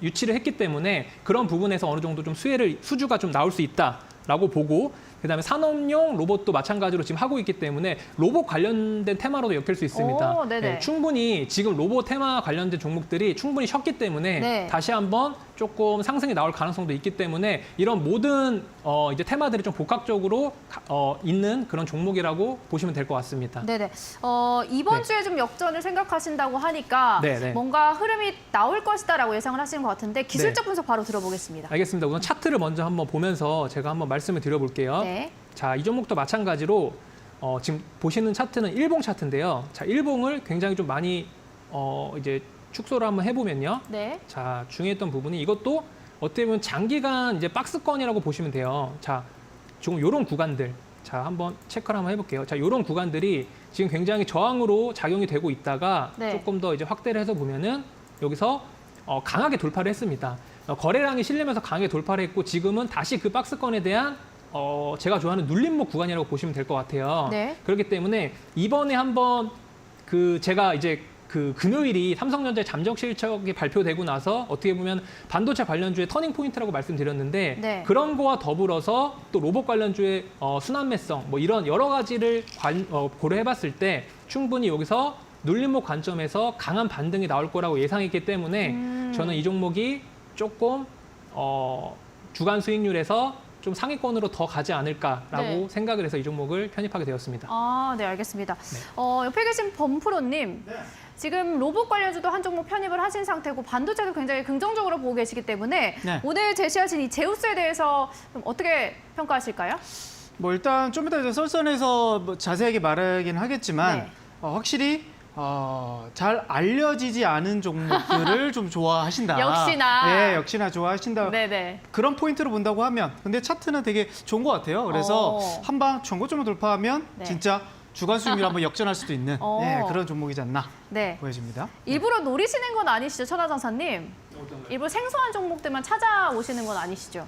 유치를 했기 때문에 그런 부분에서 어느 정도 좀 수주가 좀 나올 수 있다라고 보고, 그다음에 산업용 로봇도 마찬가지로 지금 하고 있기 때문에 로봇 관련된 테마로도 엮일 수 있습니다. 오, 네네. 네, 충분히 지금 로봇 테마 관련된 종목들이 충분히 쉬었기 때문에 네. 다시 한번 조금 상승이 나올 가능성도 있기 때문에 이런 모든 이제 테마들이 좀 복합적으로 있는 그런 종목이라고 보시면 될 것 같습니다. 네네. 이번 네. 주에 좀 역전을 생각하신다고 하니까 네네. 뭔가 흐름이 나올 것이다라고 예상을 하시는 것 같은데 기술적 분석 바로 들어보겠습니다. 알겠습니다. 우선 차트를 먼저 한번 보면서 제가 한번 말씀을 드려볼게요. 네. 자, 이 종목도 마찬가지로 지금 보시는 차트는 일봉 차트인데요. 자, 일봉을 굉장히 좀 많이 이제 축소를 한번 해보면요. 네. 자, 중요했던 부분이 이것도 어떻게 보면 장기간 이제 박스권이라고 보시면 돼요. 자, 지금 이런 구간들. 자, 한번 체크를 한번 해볼게요. 자, 이런 구간들이 지금 굉장히 저항으로 작용이 되고 있다가 네. 조금 더 이제 확대를 해서 보면은 여기서 강하게 돌파를 했습니다. 거래량이 실리면서 강하게 돌파를 했고 지금은 다시 그 박스권에 대한 제가 좋아하는 눌림목 구간이라고 보시면 될 것 같아요. 네. 그렇기 때문에 이번에 한번 제가 이제 금요일이 삼성전자의 잠적 실적이 발표되고 나서 어떻게 보면 반도체 관련주의 터닝 포인트라고 말씀드렸는데 네. 그런 거와 더불어서 또 로봇 관련주의 순환매성 뭐 이런 여러 가지를 고려해봤을 때 충분히 여기서 눌림목 관점에서 강한 반등이 나올 거라고 예상했기 때문에 저는 이 종목이 조금 주간 수익률에서 좀 상위권으로 더 가지 않을까라고 네. 생각을 해서 이 종목을 편입하게 되었습니다. 네, 알겠습니다. 옆에 계신 범프로님, 지금 로봇 관련주도 한 종목 편입을 하신 상태고 반도체도 굉장히 긍정적으로 보고 계시기 때문에 네. 오늘 제시하신 이 제우스에 대해서 좀 어떻게 평가하실까요? 뭐 일단 좀 이따 이제 썰선에서 뭐 자세하게 말하긴 하겠지만 네. 확실히 잘 알려지지 않은 종목들을 좀 좋아하신다. 역시나. 네, 역시나 좋아하신다. 네네. 그런 포인트로 본다고 하면 근데 차트는 되게 좋은 것 같아요. 그래서 한방 전고점을 돌파하면 네. 진짜 주간 수익률 한번 역전할 수도 있는 어. 그런 종목이지 않나 네. 보여집니다. 일부러 노리시는 건 아니시죠, 천하장사님? 일부러 생소한 종목들만 찾아오시는 건 아니시죠?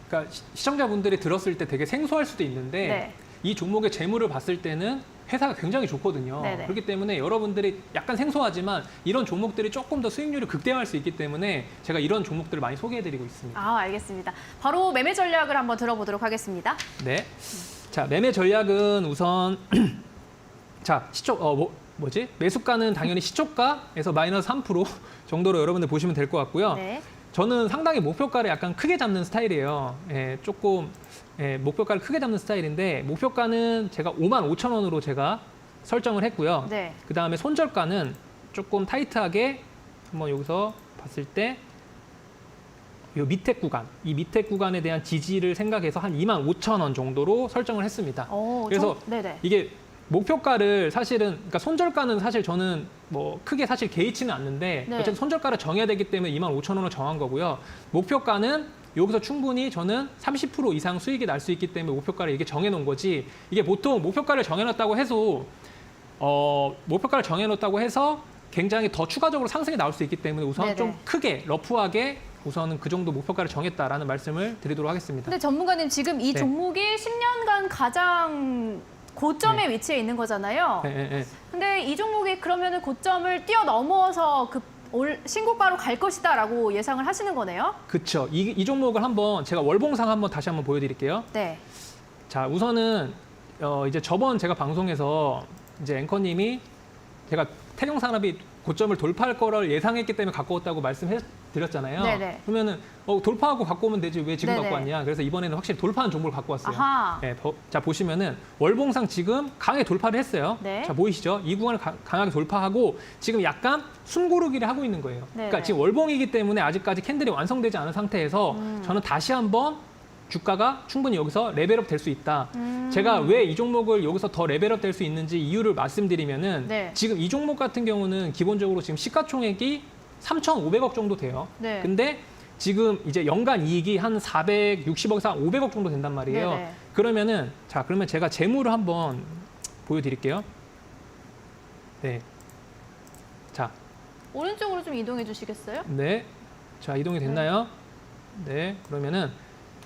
그러니까 시청자분들이 들었을 때 되게 생소할 수도 있는데 네. 이 종목의 재물을 봤을 때는 회사가 굉장히 좋거든요. 네네. 그렇기 때문에 여러분들이 약간 생소하지만 이런 종목들이 조금 더 수익률을 극대화할 수 있기 때문에 제가 이런 종목들을 많이 소개해드리고 있습니다. 아, 알겠습니다. 바로 매매 전략을 한번 들어보도록 하겠습니다. 네. 자, 매매 전략은 우선 자, 매수가는 당연히 시초가에서 마이너스 3% 정도로 여러분들 보시면 될 것 같고요. 네. 저는 상당히 목표가를 약간 크게 잡는 스타일이에요. 목표가를 크게 잡는 스타일인데 목표가는 제가 55,000원으로 제가 설정을 했고요. 네. 그다음에 손절가는 조금 타이트하게 한번 여기서 봤을 때 이 밑에 구간, 이 밑에 구간에 대한 지지를 생각해서 한 25,000원 정도로 설정을 했습니다. 그래서 네네. 이게 목표가를 사실은 그러니까 손절가는 사실 저는 뭐 크게 사실 개의치는 않는데 네. 어쨌든 손절가를 정해야 되기 때문에 25,000원을 정한 거고요. 목표가는 여기서 충분히 저는 30% 이상 수익이 날 수 있기 때문에 목표가를 이게 정해놓은 거지. 이게 보통 목표가를 정해놨다고 해서 굉장히 더 추가적으로 상승이 나올 수 있기 때문에 우선 네네. 좀 크게 러프하게 우선은 그 정도 목표가를 정했다라는 말씀을 드리도록 하겠습니다. 근데 전문가님 지금 이 네. 종목이 10년간 가장 고점에 위치해 있는 거잖아요. 네. 근데 이 종목이 그러면은 고점을 뛰어넘어서 신고가로 갈 것이다라고 예상을 하시는 거네요. 그렇죠. 이 종목을 한번 제가 월봉상 한번 다시 한번 보여드릴게요. 네. 자, 우선은 이제 저번 제가 방송에서 이제 앵커님이 제가 태경산업이 고점을 돌파할 거를 예상했기 때문에 갖고 왔다고 말씀드렸잖아요. 네네. 그러면은 돌파하고 갖고 오면 되지 왜 지금 네네. 갖고 왔냐. 그래서 이번에는 확실히 돌파한 종목을 갖고 왔어요. 아하. 네, 자, 보시면은 월봉상 지금 강하게 돌파를 했어요. 네. 자, 보이시죠? 이 구간을 강하게 돌파하고 지금 약간 숨고르기를 하고 있는 거예요. 네네. 그러니까 지금 월봉이기 때문에 아직까지 캔들이 완성되지 않은 상태에서 저는 다시 한번 주가가 충분히 여기서 레벨업 될 수 있다. 제가 왜 이 종목을 여기서 더 레벨업 될 수 있는지 이유를 말씀드리면은 네. 지금 이 종목 같은 경우는 기본적으로 지금 시가총액이 3,500억 정도 돼요. 네. 근데 지금 이제 연간 이익이 한 460억에서 한 500억 정도 된단 말이에요. 네네. 그러면 제가 재물을 한번 보여드릴게요. 네. 자, 오른쪽으로 좀 이동해 주시겠어요? 네. 자, 이동이 됐나요? 네. 그러면은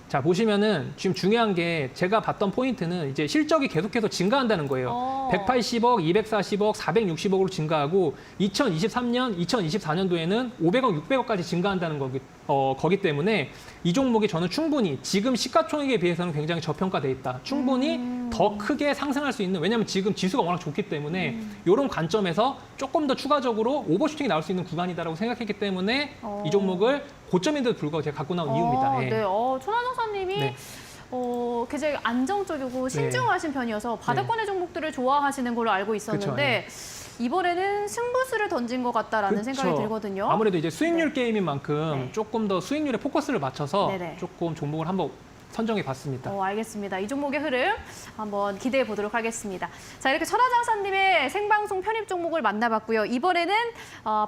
자, 보시면은 지금 중요한 게 제가 봤던 포인트는 이제 실적이 계속해서 증가한다는 거예요. 180억, 240억, 460억으로 증가하고 2023년, 2024년도에는 500억, 600억까지 증가한다는 거기 때문에 이 종목이 저는 충분히 지금 시가총액에 비해서는 굉장히 저평가돼 있다. 충분히 더 크게 상승할 수 있는, 왜냐하면 지금 지수가 워낙 좋기 때문에 이런 관점에서 조금 더 추가적으로 오버슈팅이 나올 수 있는 구간이다라고 생각했기 때문에 이 종목을 고점인데도 불구하고 제가 갖고 나온 이유입니다. 예. 네. 천하장사님이 네. 굉장히 안정적이고 신중하신 편이어서 바닥권의 종목들을 좋아하시는 걸로 알고 있었는데 이번에는 승부수를 던진 것 같다라는 그쵸. 생각이 들거든요. 아무래도 이제 수익률 게임인 만큼 네. 조금 더 수익률에 포커스를 맞춰서 네네. 조금 종목을 한번 선정해 봤습니다. 알겠습니다. 이 종목의 흐름 한번 기대해 보도록 하겠습니다. 자, 이렇게 천하장사님의 생방송 편입 종목을 만나봤고요. 이번에는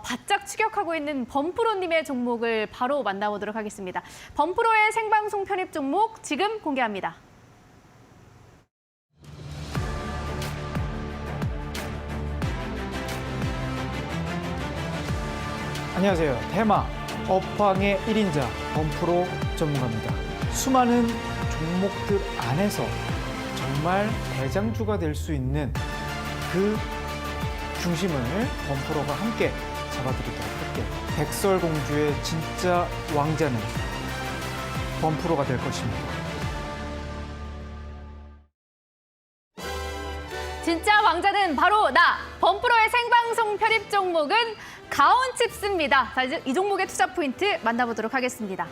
바짝 추격하고 있는 범프로님의 종목을 바로 만나보도록 하겠습니다. 범프로의 생방송 편입 종목 지금 공개합니다. 안녕하세요. 테마 업황의 1인자 범프로 전문가입니다. 수많은 종목들 안에서 정말 대장주가 될 수 있는 그 중심을 범프로가 함께 잡아드리도록 할게요. 백설공주의 진짜 왕자는 범프로가 될 것입니다. 진짜 왕자는 바로 나! 범프로의 생방송 편입 종목은 가온칩스입니다. 자, 이제 이 종목의 투자 포인트 만나보도록 하겠습니다.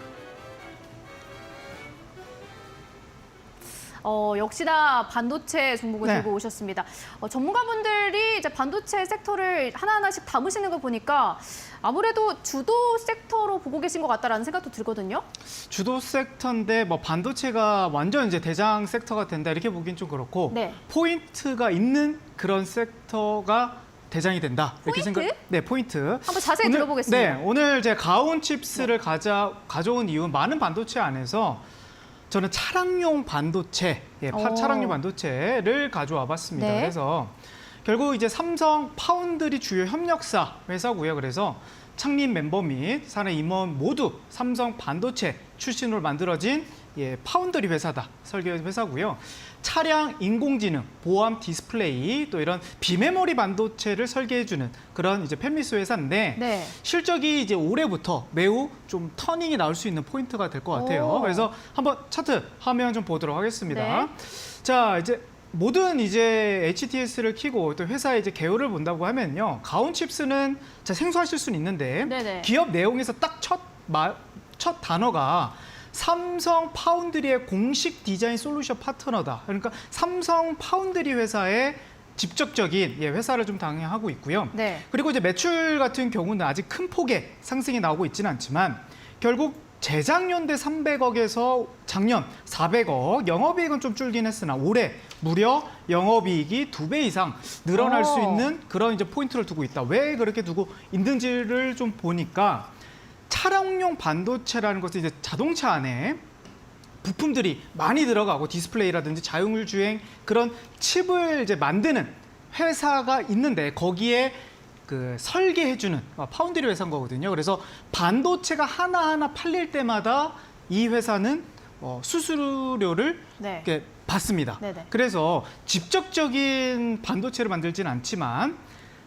역시나 반도체 종목을 네. 들고 오셨습니다. 전문가분들이 이제 반도체 섹터를 하나하나씩 담으시는 거 보니까 아무래도 주도 섹터로 보고 계신 것 같다라는 생각도 들거든요. 주도 섹터인데 뭐 반도체가 완전 이제 대장 섹터가 된다 이렇게 보기엔 좀 그렇고 네. 포인트가 있는 그런 섹터가 대장이 된다. 이렇게 포인트? 네, 포인트. 한번 자세히 들어보겠습니다. 네, 오늘 제가 가온칩스를 가져온 이유는 많은 반도체 안에서 저는 차량용 반도체, 차량용 반도체를 가져와 봤습니다. 네. 그래서 결국 이제 삼성 파운드리 주요 협력사 회사고요. 그래서 창립 멤버 및 사내 임원 모두 삼성 반도체 출신으로 만들어진 파운드리 회사다. 설계 회사고요. 차량 인공지능, 보안 디스플레이, 또 이런 비메모리 반도체를 설계해주는 그런 이제 팹리스 회사인데 네. 실적이 이제 올해부터 매우 좀 터닝이 나올 수 있는 포인트가 될 것 같아요. 오. 그래서 한번 차트 화면 좀 보도록 하겠습니다. 네. 자, 이제 모든 이제 HTS를 키고 또 회사의 이제 개요를 본다고 하면요. 가온칩스는 생소하실 수는 있는데 네네. 기업 내용에서 딱 첫 단어가 삼성 파운드리의 공식 디자인 솔루션 파트너다. 그러니까 삼성 파운드리 회사의 직접적인 회사를 좀 당행하고 있고요. 네. 그리고 이제 매출 같은 경우는 아직 큰 폭의 상승이 나오고 있지는 않지만 결국 재작년대 300억에서 작년 400억, 영업이익은 좀 줄긴 했으나 올해 무려 영업이익이 2배 이상 늘어날 수 있는 그런 이제 포인트를 두고 있다. 왜 그렇게 두고 있는지를 좀 보니까 차량용 반도체라는 것은 이제 자동차 안에 부품들이 많이 들어가고 디스플레이라든지 자율 주행 그런 칩을 이제 만드는 회사가 있는데 거기에 그 설계해주는 파운드리 회사인 거거든요. 그래서 반도체가 하나하나 팔릴 때마다 이 회사는 수수료를 네. 이렇게 받습니다. 네네. 그래서 직접적인 반도체를 만들지는 않지만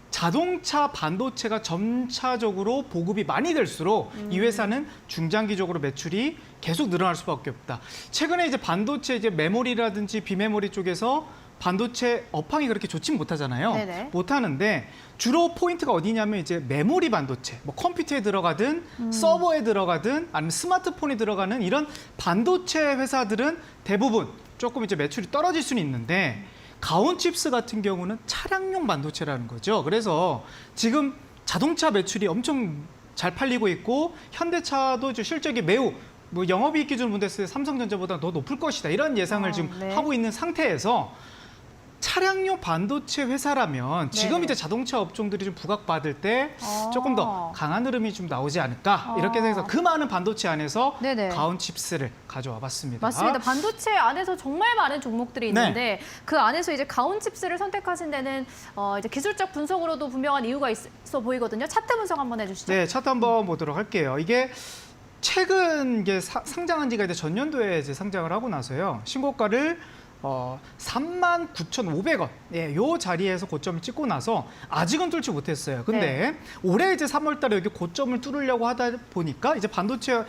자동차 반도체가 점차적으로 보급이 많이 될수록 이 회사는 중장기적으로 매출이 계속 늘어날 수밖에 없다. 최근에 이제 반도체 이제 메모리라든지 비메모리 쪽에서 반도체 업황이 그렇게 좋진 못하잖아요. 네네. 못하는데 주로 포인트가 어디냐면 이제 메모리 반도체, 뭐 컴퓨터에 들어가든 서버에 들어가든 아니면 스마트폰에 들어가는 이런 반도체 회사들은 대부분 조금 이제 매출이 떨어질 수는 있는데 가온칩스 같은 경우는 차량용 반도체라는 거죠. 그래서 지금 자동차 매출이 엄청 잘 팔리고 있고 현대차도 이제 실적이 매우 뭐 영업이익 기준 본했을 때 삼성전자보다 더 높을 것이다. 이런 예상을 지금 네. 하고 있는 상태에서 차량용 반도체 회사라면 지금 네. 이제 자동차 업종들이 좀 부각받을 때 조금 더 강한 흐름이 좀 나오지 않을까 이렇게 해서 그 많은 반도체 안에서 네네. 가온칩스를 가져와 봤습니다. 맞습니다. 반도체 안에서 정말 많은 종목들이 있는데 그 안에서 이제 가온칩스를 선택하신 데는 이제 기술적 분석으로도 분명한 이유가 있어 보이거든요. 차트 분석 한번 해주시죠. 네, 차트 한번 보도록 할게요. 이게 최근 이게 상장한 지가 이제 전년도에 이제 상장을 하고 나서요. 신고가를 39,500원. 요 자리에서 고점을 찍고 나서 아직은 뚫지 못했어요. 근데 올해 이제 3월 달에 여기 고점을 뚫으려고 하다 보니까 이제 반도체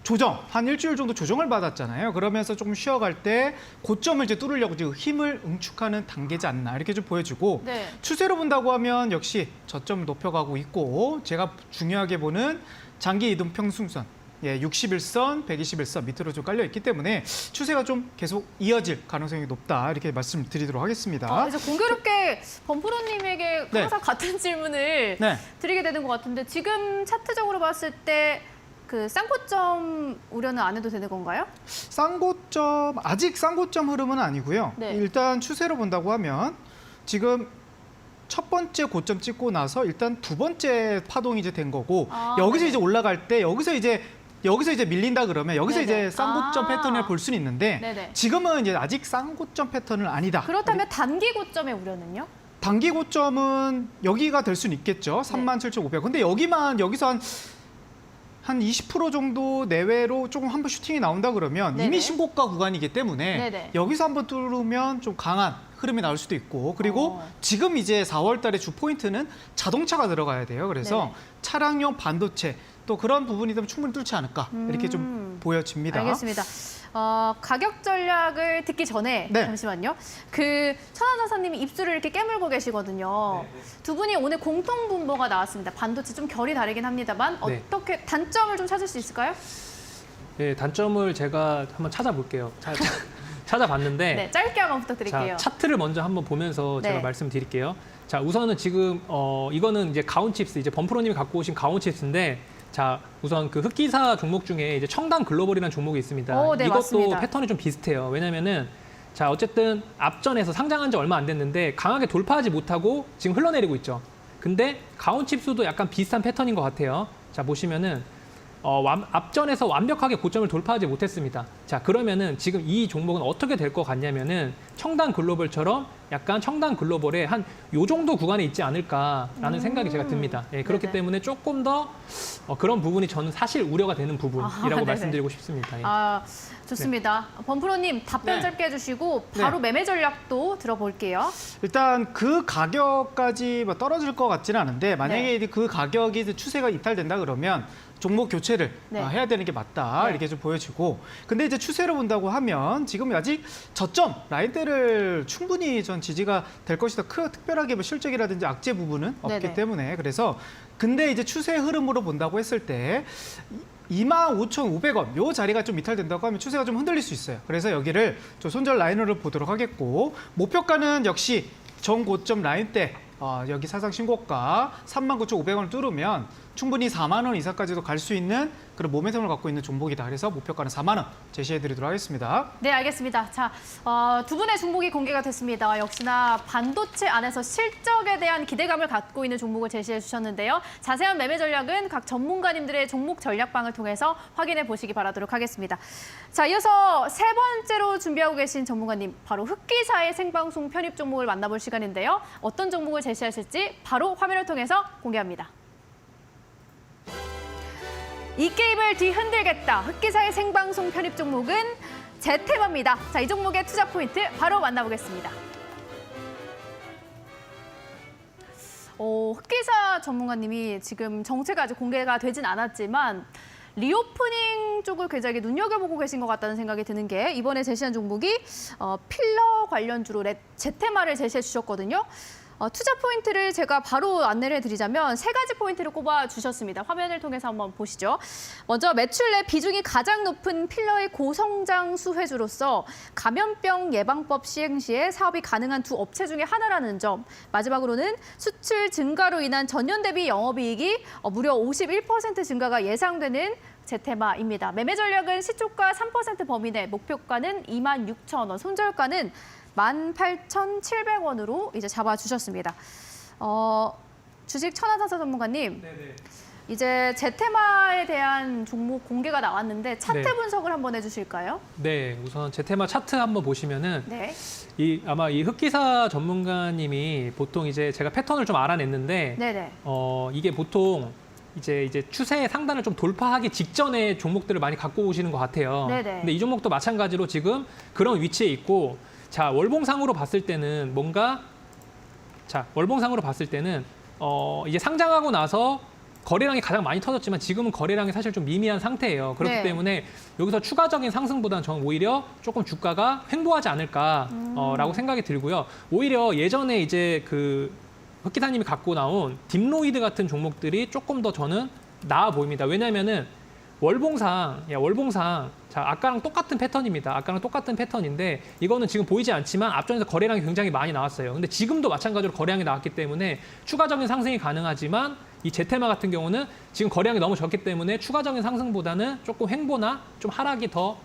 조정, 한 일주일 정도 조정을 받았잖아요. 그러면서 조금 쉬어갈 때 고점을 이제 뚫으려고 지금 힘을 응축하는 단계지 않나 이렇게 좀 보여지고 네. 추세로 본다고 하면 역시 저점을 높여가고 있고 제가 중요하게 보는 장기 이동 평순선 61선, 121선 밑으로 좀 깔려 있기 때문에 추세가 좀 계속 이어질 가능성이 높다 이렇게 말씀드리도록 하겠습니다. 그래서 공교롭게 범프로님에게 네. 항상 같은 질문을 네. 드리게 되는 것 같은데 지금 차트적으로 봤을 때 그 쌍고점 우려는 안 해도 되는 건가요? 쌍고점 아직 쌍고점 흐름은 아니고요. 네. 일단 추세로 본다고 하면 지금 첫 번째 고점 찍고 나서 일단 두 번째 파동이 이제 된 거고 여기서 네네. 이제 올라갈 때 여기서 이제 밀린다 그러면 여기서 네네. 이제 쌍고점 패턴을 볼 수는 있는데 네네. 지금은 이제 아직 쌍고점 패턴은 아니다. 그렇다면 단기 고점의 우려는요? 단기 고점은 여기가 될 수는 있겠죠. 37,500. 근데 여기서 한 20% 정도 내외로 조금 한번 슈팅이 나온다 그러면 네네. 이미 신고가 구간이기 때문에 네네. 여기서 한번 뚫으면 좀 강한 흐름이 나올 수도 있고 그리고 지금 이제 4월 달에 주 포인트는 자동차가 들어가야 돼요. 그래서 네네. 차량용 반도체 또 그런 부분이 되면 충분히 뚫지 않을까 이렇게 좀 보여집니다. 알겠습니다. 가격 전략을 듣기 전에 네. 잠시만요. 그 천하자사님이 입술을 이렇게 깨물고 계시거든요. 두 분이 오늘 공통 분모가 나왔습니다. 반도체 좀 결이 다르긴 합니다만 네. 어떻게 단점을 좀 찾을 수 있을까요? 네, 단점을 제가 한번 찾아볼게요. 찾아봤는데 네, 짧게 한번 부탁드릴게요. 자, 차트를 먼저 한번 보면서 제가 네. 말씀드릴게요. 자, 우선은 지금 이거는 이제 가온칩스, 이제 범프로님이 갖고 오신 가온칩스인데, 자, 우선 그 흑기사 종목 중에 이제 청담 글로벌이라는 종목이 있습니다. 네, 이것도 맞습니다. 패턴이 좀 비슷해요. 왜냐면은 자, 어쨌든 앞전에서 상장한 지 얼마 안 됐는데 강하게 돌파하지 못하고 지금 흘러내리고 있죠. 근데 가온칩스도 약간 비슷한 패턴인 것 같아요. 자, 보시면은 앞전에서 완벽하게 고점을 돌파하지 못했습니다. 자, 그러면은 지금 이 종목은 어떻게 될 것 같냐면은 청단 글로벌처럼 약간 청단 글로벌의 한 요 정도 구간에 있지 않을까라는 생각이 제가 듭니다. 예, 그렇기 네네. 때문에 조금 더 그런 부분이 저는 사실 우려가 되는 부분이라고 네네. 말씀드리고 싶습니다. 예. 아, 좋습니다. 범프로님 답변 네. 짧게 해주시고 바로 매매 전략도 들어볼게요. 일단 그 가격까지 뭐 떨어질 것 같지는 않은데 만약에 네. 이제 그 가격이 추세가 이탈된다 그러면 종목 교체를 네. 해야 되는 게 맞다 네. 이렇게 좀 보여지고 근데 이제 추세로 본다고 하면 지금 아직 저점 라인대를 충분히 전 지지가 될 것이다. 특별하게 뭐 실적이라든지 악재 부분은 없기 네네. 때문에 그래서 근데 이제 추세 흐름으로 본다고 했을 때 25,500원 요 자리가 좀 이탈된다고 하면 추세가 좀 흔들릴 수 있어요. 그래서 여기를 좀 손절 라인으로 보도록 하겠고 목표가는 역시 전고점 라인대 여기 사상 신고가 39,500원을 뚫으면 충분히 4만 원 이상까지도 갈 수 있는 그런 모멘텀을 갖고 있는 종목이다. 그래서 목표가는 4만 원 제시해드리도록 하겠습니다. 네, 알겠습니다. 자, 두 분의 종목이 공개가 됐습니다. 역시나 반도체 안에서 실적에 대한 기대감을 갖고 있는 종목을 제시해 주셨는데요. 자세한 매매 전략은 각 전문가님들의 종목 전략방을 통해서 확인해 보시기 바라도록 하겠습니다. 자, 이어서 세 번째로 준비하고 계신 전문가님, 바로 흑기사의 생방송 편입 종목을 만나볼 시간인데요. 어떤 종목을 제시하실지 바로 화면을 통해서 공개합니다. 이 게임을 뒤흔들겠다. 흑기사의 생방송 편입 종목은 제테마입니다. 자, 이 종목의 투자 포인트 바로 만나보겠습니다. 흑기사 전문가님이 지금 정체가 아직 공개가 되진 않았지만 리오프닝 쪽을 굉장히 눈여겨보고 계신 것 같다는 생각이 드는 게 이번에 제시한 종목이 필러 관련주로 제테마를 제시해 주셨거든요. 투자 포인트를 제가 바로 안내를 해드리자면 세 가지 포인트를 꼽아주셨습니다. 화면을 통해서 한번 보시죠. 먼저 매출 내 비중이 가장 높은 필러의 고성장 수혜주로서 감염병 예방법 시행 시에 사업이 가능한 두 업체 중에 하나라는 점. 마지막으로는 수출 증가로 인한 전년 대비 영업이익이 무려 51% 증가가 예상되는 제테마입니다. 매매 전략은 시초가 3% 범위 내, 목표가는 26,000원, 손절가는 18,700원으로 이제 잡아주셨습니다. 주식 천하자사 전문가님, 네네. 이제 제테마에 대한 종목 공개가 나왔는데 차트 네. 분석을 한번 해주실까요? 네, 우선 제테마 차트 한번 보시면은 네. 아마 이 흑기사 전문가님이 보통 이제 제가 패턴을 좀 알아냈는데 네네. 이게 보통 이제 추세 상단을 좀 돌파하기 직전에 종목들을 많이 갖고 오시는 것 같아요. 네네. 근데 이 종목도 마찬가지로 지금 그런 위치에 있고, 자, 월봉상으로 봤을 때는 월봉상으로 봤을 때는 이제 상장하고 나서 거래량이 가장 많이 터졌지만 지금은 거래량이 사실 좀 미미한 상태예요. 그렇기 네. 때문에 여기서 추가적인 상승보다는 저는 오히려 조금 주가가 횡보하지 않을까라고 생각이 들고요. 오히려 예전에 이제 그 흑기사님이 갖고 나온 딥로이드 같은 종목들이 조금 더 저는 나아 보입니다. 왜냐면은 월봉상, 자, 아까랑 똑같은 패턴입니다. 아까랑 똑같은 패턴인데 이거는 지금 보이지 않지만 앞전에서 거래량이 굉장히 많이 나왔어요. 근데 지금도 마찬가지로 거래량이 나왔기 때문에 추가적인 상승이 가능하지만 이 제테마 같은 경우는 지금 거래량이 너무 적기 때문에 추가적인 상승보다는 조금 횡보나 좀 하락이 더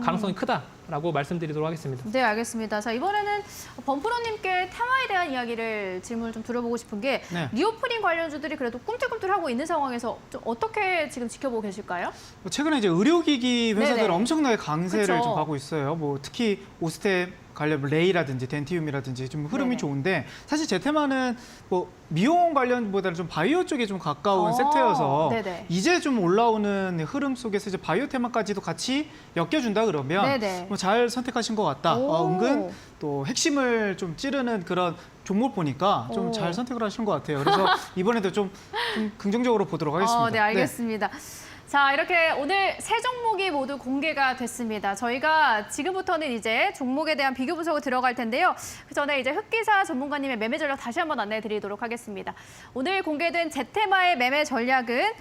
가능성이 크다라고 말씀드리도록 하겠습니다. 네, 알겠습니다. 자, 이번에는 범프로님께 테마에 대한 이야기를 질문을 좀 드려보고 싶은 게 네. 리오프닝 관련주들이 그래도 꿈틀꿈틀하고 있는 상황에서 좀 어떻게 지금 지켜보고 계실까요? 최근에 이제 의료기기 회사들 네네. 엄청나게 강세를 그쵸. 좀 가고 있어요. 뭐 특히 오스템 관련 레이라든지 덴티움이라든지 좀 흐름이 네네. 좋은데 사실 제테마는 뭐 미용 관련보다는 좀 바이오 쪽에 좀 가까운 섹터여서 네네. 이제 좀 올라오는 흐름 속에서 이제 바이오 테마까지도 같이 엮여준다 그러면 네네. 뭐 잘 선택하신 것 같다. 오. 은근 또 핵심을 좀 찌르는 그런 종목 보니까 좀 오. 잘 선택을 하신 것 같아요. 그래서 이번에도 좀 긍정적으로 보도록 하겠습니다. 네, 알겠습니다. 자, 이렇게 오늘 세 종목이 모두 공개가 됐습니다. 저희가 지금부터는 이제 종목에 대한 비교 분석을 들어갈 텐데요. 그 전에 이제 흑기사 전문가님의 매매 전략 다시 한번 안내해 드리도록 하겠습니다. 오늘 공개된 제테마의 매매 전략은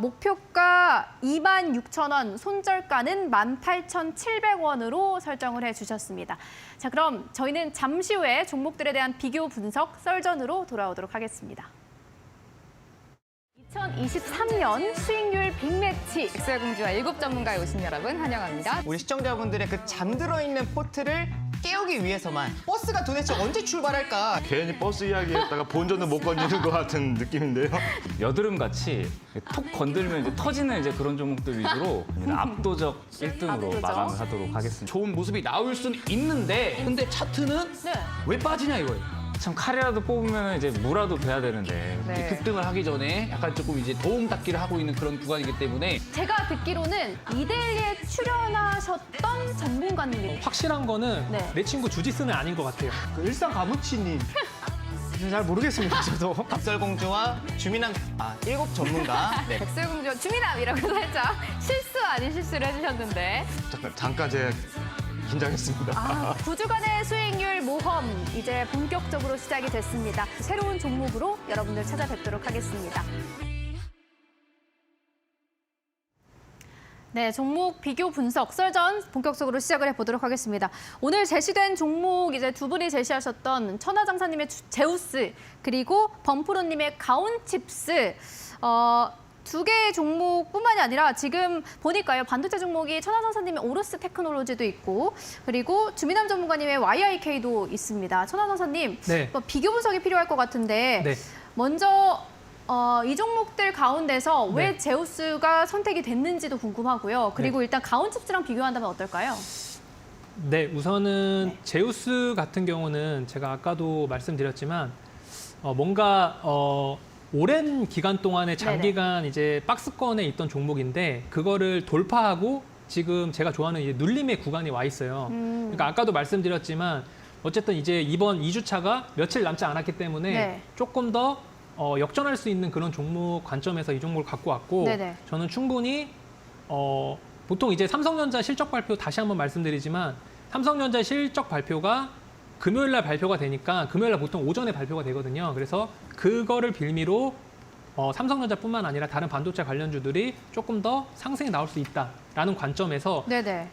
목표가 26,000원, 손절가는 18,700원으로 설정을 해 주셨습니다. 자, 그럼 저희는 잠시 후에 종목들에 대한 비교 분석 썰전으로 돌아오도록 하겠습니다. 2023년 수익률 빅매치. 엑셀공주와 7 전문가에 오신 여러분 환영합니다. 우리 시청자분들의 그 잠들어 있는 포트를 깨우기 위해서만 버스가 도대체 언제 출발할까? 괜히 버스 이야기했다가 본전도 못 건지는 것 같은 느낌인데요. 여드름 같이 톡 건들면 이제 터지는 이제 그런 종목들 위주로 압도적 1등으로 압도적. 마감을 하도록 하겠습니다. 좋은 모습이 나올 수는 있는데 근데 차트는 네. 왜 빠지냐 이거예요. 참 카레라도 뽑으면 이제 무라도 돼야 되는데 네. 급등을 하기 전에 약간 조금 이제 도움 닫기를 하고 있는 그런 구간이기 때문에 제가 듣기로는 이데일리에 출연하셨던 전문가님이 확실한 거는 네. 내 친구 주짓수는 아닌 것 같아요. 그 일산 가무치님. 잘 모르겠습니다, 저도. 박설공주와 주민남 일곱 전문가. 네. 백설공주 주민남이라고 살짝 실수 아닌 실수를 해주셨는데 잠깐 제 긴장했습니다. 9주간의 수익률 모험 이제 본격적으로 시작이 됐습니다. 새로운 종목으로 여러분들 찾아뵙도록 하겠습니다. 네, 종목 비교 분석 썰전 본격적으로 시작을 해보도록 하겠습니다. 오늘 제시된 종목 이제 두 분이 제시하셨던 천하장사님의 제우스 그리고 범프로님의 가온칩스 두 개의 종목뿐만이 아니라 지금 보니까요 반도체 종목이 천하장사님의 오르스 테크놀로지도 있고 그리고 주민남 전문가님의 YIK도 있습니다. 천하장사님 네. 뭐 비교 분석이 필요할 것 같은데 네. 먼저 이 종목들 가운데서 왜 네. 제우스가 선택이 됐는지도 궁금하고요. 그리고 일단 가온칩스랑 비교한다면 어떨까요? 네, 우선은 제우스 같은 경우는 제가 아까도 말씀드렸지만 뭔가 오랜 기간 동안에 장기간 이제 박스권에 있던 종목인데 그거를 돌파하고 지금 제가 좋아하는 이제 눌림의 구간이 와 있어요. 그러니까 아까도 말씀드렸지만 어쨌든 이제 이번 2주차가 며칠 남지 않았기 때문에 네. 조금 더 역전할 수 있는 그런 종목 관점에서 이 종목을 갖고 왔고 네네. 저는 충분히 보통 이제 삼성전자 실적 발표 다시 한번 말씀드리지만 삼성전자 실적 발표가 금요일 날 발표가 되니까 금요일 날 보통 오전에 발표가 되거든요. 그래서 그거를 빌미로 삼성전자뿐만 아니라 다른 반도체 관련주들이 조금 더 상승이 나올 수 있다라는 관점에서 네네.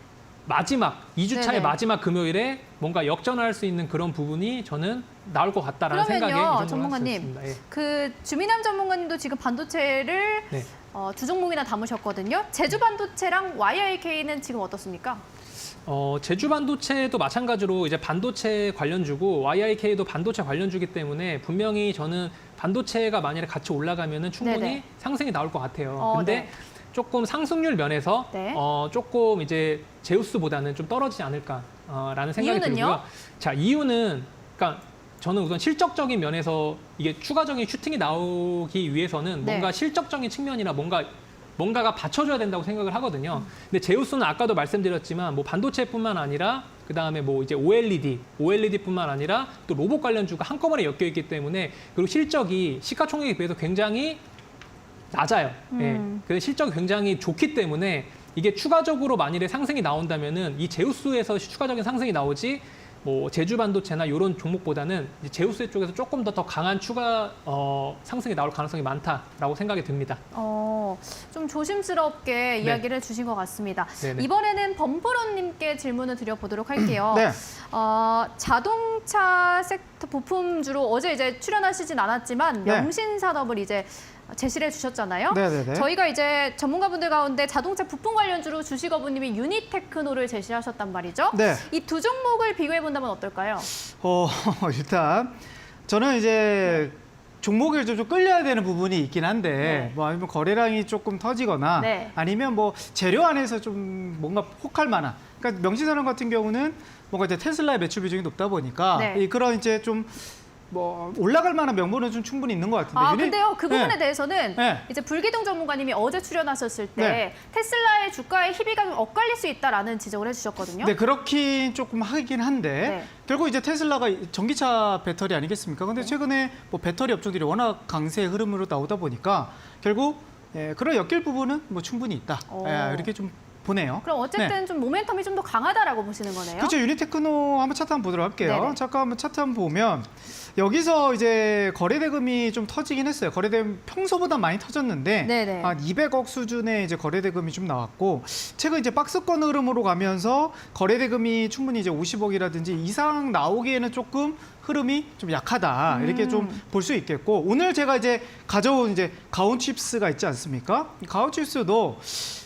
마지막 2주차의 네네. 마지막 금요일에 뭔가 역전할 수 있는 그런 부분이 저는 나올 것 같다라는 생각에 이 그러면요, 정도로 전문가님. 했습니다. 예. 그 주민남 전문가님도 지금 반도체를 네. 두 종목이나 담으셨거든요. 제주 반도체랑 YIK는 지금 어떻습니까? 제주 반도체도 마찬가지로 이제 반도체 관련주고 YIK도 반도체 관련주기 때문에 분명히 저는 반도체가 만약에 같이 올라가면은 충분히 네네. 상승이 나올 것 같아요. 근데 네. 조금 상승률 면에서 네. 조금 이제 제우스보다는 좀 떨어지지 않을까라는 생각이 이유는요? 들고요. 자, 이유는 그러니까 저는 우선 실적적인 면에서 이게 추가적인 슈팅이 나오기 위해서는 네. 뭔가 실적적인 측면이나 뭔가가 받쳐줘야 된다고 생각을 하거든요. 근데 제우스는 아까도 말씀드렸지만 뭐 반도체뿐만 아니라 그다음에 뭐 이제 OLED뿐만 아니라 또 로봇 관련주가 한꺼번에 엮여 있기 때문에 그리고 실적이 시가총액에 비해서 굉장히 낮아요. 예. 근데 실적이 굉장히 좋기 때문에 이게 추가적으로 만일에 상승이 나온다면은 이 제우스에서 추가적인 상승이 나오지 뭐 제주 반도체나 이런 종목보다는 이제 제우스 쪽에서 조금 더 강한 추가 상승이 나올 가능성이 많다라고 생각이 듭니다. 좀 조심스럽게 이야기를 해주신 것 같습니다. 네네. 이번에는 범프로님께 질문을 드려보도록 할게요. 네. 자동차 섹터 부품주로 어제 이제 출연하시진 않았지만 네. 명신산업을 이제 제시를 해주셨잖아요. 네네네. 저희가 이제 전문가분들 가운데 자동차 부품 관련주로 주식어부님이 유니테크노를 제시하셨단 말이죠. 네. 이 두 종목을 비교해 본다면 어떨까요? 일단 저는 이제 종목을 좀 끌려야 되는 부분이 있긴 한데 네. 뭐 아니면 거래량이 조금 터지거나 네. 아니면 뭐 재료 안에서 좀 뭔가 혹할 만한 그러니까 명신산업 같은 경우는 뭔가 이제 테슬라의 매출 비중이 높다 보니까 네. 이 그런 이제 좀 뭐 올라갈 만한 명분은 좀 충분히 있는 것 같은데 근데요, 그 부분에 네. 대해서는 네. 이제 불기둥 전문가님이 어제 출연하셨을 때 네. 테슬라의 주가의 희비가 좀 엇갈릴 수 있다라는 지적을 해주셨거든요. 네, 그렇긴 조금 하긴 한데 네. 결국 이제 테슬라가 전기차 배터리 아니겠습니까? 근데 최근에 뭐 배터리 업종들이 워낙 강세의 흐름으로 나오다 보니까 결국 그런 엮일 부분은 뭐 충분히 있다. 이렇게 좀 보네요. 그럼 어쨌든 네. 좀 모멘텀이 좀 더 강하다라고 보시는 거네요. 그렇죠. 유니테크노 한번 차트 한번 보도록 할게요. 네네. 잠깐 한번 차트 한번 보면 여기서 이제 거래대금이 좀 터지긴 했어요. 거래대금 평소보다 많이 터졌는데 네네. 한 200억 수준의 이제 거래대금이 좀 나왔고 최근 이제 박스권 흐름으로 가면서 거래대금이 충분히 이제 50억이라든지 이상 나오기에는 조금 흐름이 좀 약하다 이렇게 좀 볼 수 있겠고 오늘 제가 이제 가져온 이제 가온칩스가 있지 않습니까? 이 가온칩스도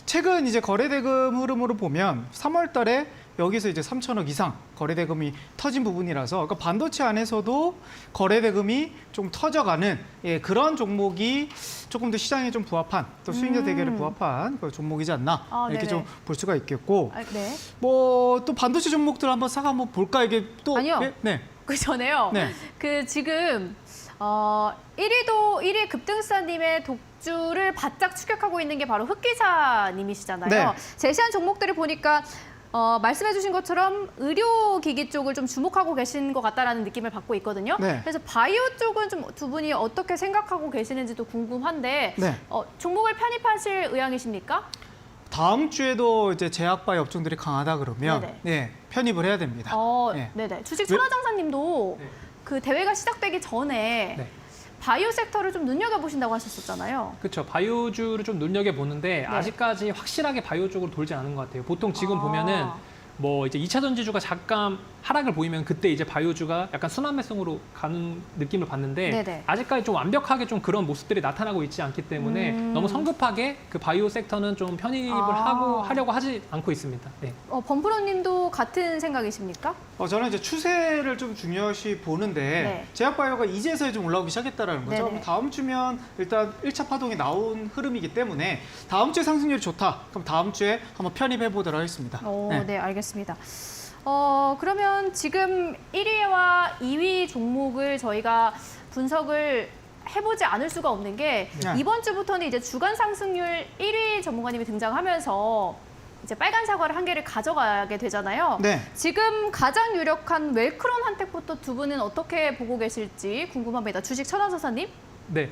최근 이제 거래대금 흐름으로 보면 3월달에 여기서 이제 3천억 이상 거래대금이 터진 부분이라서 그러니까 반도체 안에서도 거래대금이 좀 터져가는 그런 종목이 조금 더 시장에 좀 부합한 또 수익률 대결에 부합한 그 종목이지 않나 이렇게 네네. 좀 볼 수가 있겠고 네. 뭐 또 반도체 종목들 한번 싹 한번 볼까 이게 또 아니요. 네. 그 전에요. 네. 그 지금 1위 급등사님의 독주를 바짝 추격하고 있는 게 바로 흑기사님이시잖아요. 네. 제시한 종목들을 보니까 말씀해주신 것처럼 의료기기 쪽을 좀 주목하고 계신 것 같다라는 느낌을 받고 있거든요. 네. 그래서 바이오 쪽은 좀 두 분이 어떻게 생각하고 계시는지도 궁금한데 네. 종목을 편입하실 의향이십니까? 다음 주에도 이제 제약바이오 업종들이 강하다 그러면 네네. 네, 편입을 해야 됩니다. 네. 네. 주식 왜- 천하장사님도 네. 그 대회가 시작되기 전에 네. 바이오 섹터를 좀 눈여겨보신다고 하셨었잖아요. 그렇죠. 바이오주를 좀 눈여겨보는데 아직까지 확실하게 바이오 쪽으로 돌지 않은 것 같아요. 보통 지금 보면은 뭐 이제 2차 전지주가 잠깐 하락을 보이면 그때 이제 바이오주가 약간 순환매성으로 가는 느낌을 받는데 네네. 아직까지 좀 완벽하게 좀 그런 모습들이 나타나고 있지 않기 때문에 너무 성급하게 그 바이오 섹터는 좀 편입을 하려고 하지 않고 있습니다. 네. 범프로님도 같은 생각이십니까? 저는 이제 추세를 좀 중요시 보는데 네. 제약바이오가 이제서야 좀 올라오기 시작했다라는 거죠. 네네. 그럼 다음 주면 일단 1차 파동이 나온 흐름이기 때문에 다음 주에 상승률이 좋다. 그럼 다음 주에 한번 편입해 보도록 하겠습니다. 네, 알겠습니다. 그러면 지금 1위와 2위 종목을 저희가 분석을 해보지 않을 수가 없는 게 네. 이번 주부터는 이제 주간 상승률 1위 전문가님이 등장하면서 이제 빨간 사과를 한 개를 가져가게 되잖아요. 네. 지금 가장 유력한 웰크론 한택부터 두 분은 어떻게 보고 계실지 궁금합니다. 주식 천안서사님? 네.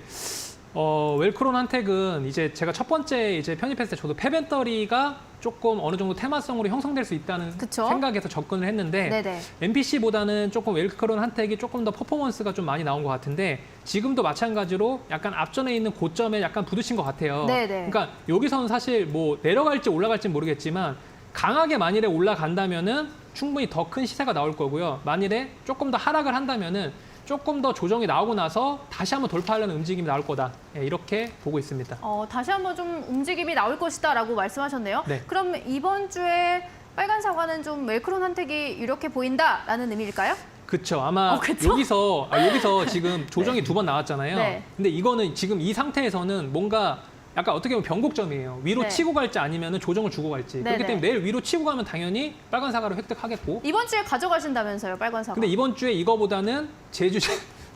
웰크론 한택은 이제 제가 첫 번째 이제 편입했을 때 저도 폐배터리가 조금 어느 정도 테마성으로 형성될 수 있다는 그쵸? 생각에서 접근을 했는데 네네. MPC보다는 조금 웰크론 한택이 조금 더 퍼포먼스가 좀 많이 나온 것 같은데 지금도 마찬가지로 약간 앞전에 있는 고점에 약간 부딪힌 것 같아요. 네네. 그러니까 여기서는 사실 뭐 내려갈지 올라갈지 모르겠지만 강하게 만일에 올라간다면은 충분히 더 큰 시세가 나올 거고요. 만일에 조금 더 하락을 한다면은 조금 더 조정이 나오고 나서 다시 한번 돌파하려는 움직임이 나올 거다. 예, 이렇게 보고 있습니다. 다시 한번 좀 움직임이 나올 것이다라고 말씀하셨네요. 네. 그럼 이번 주에 빨간 사과는 좀 웰크론 한택이 유력해 보인다라는 의미일까요? 그렇죠. 아마 그쵸? 여기서 지금 조정이 두 번 나왔잖아요. 네. 근데 이거는 지금 이 상태에서는 뭔가 약간 어떻게 보면 변곡점이에요. 위로 네. 치고 갈지 아니면 조정을 주고 갈지. 네, 그렇기 네. 때문에 내일 위로 치고 가면 당연히 빨간 사과를 획득하겠고. 이번 주에 가져가신다면서요, 빨간 사과. 근데 이번 주에 이거보다는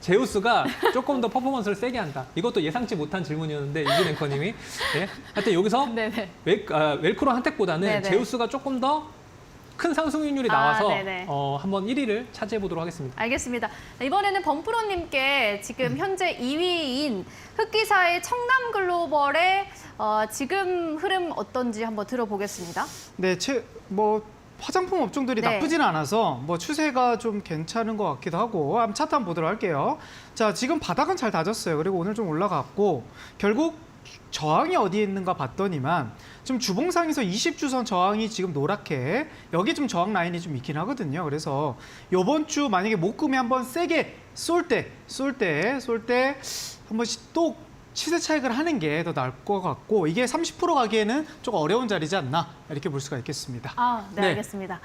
제우스가 조금 더 퍼포먼스를 세게 한다. 이것도 예상치 못한 질문이었는데 이준 앵커님이. 네. 하여튼 여기서 네네. 웰크론 한택보다는 네네. 제우스가 조금 더 큰 상승률이 아, 나와서 네네. 한번 1위를 차지해 보도록 하겠습니다. 알겠습니다. 이번에는 범프로님께 지금 현재 2위인 흑기사의 청남글로벌의 지금 흐름 어떤지 한번 들어보겠습니다. 네, 화장품 업종들이 네. 나쁘진 않아서 뭐 추세가 좀 괜찮은 것 같기도 하고 한번 차트 한번 보도록 할게요. 자, 지금 바닥은 잘 다졌어요. 그리고 오늘 좀 올라갔고 결국 저항이 어디에 있는가 봤더니만 지금 주봉상에서 20주선 저항이 지금 노랗게 여기 좀 저항 라인이 좀 있긴 하거든요. 그래서 이번 주 만약에 목금이 한번 세게 쏠 때 한 번씩 또 시세 차익을 하는 게 더 나을 것 같고 이게 30% 가기에는 조금 어려운 자리지 않나 이렇게 볼 수가 있겠습니다. 네, 네. 알겠습니다.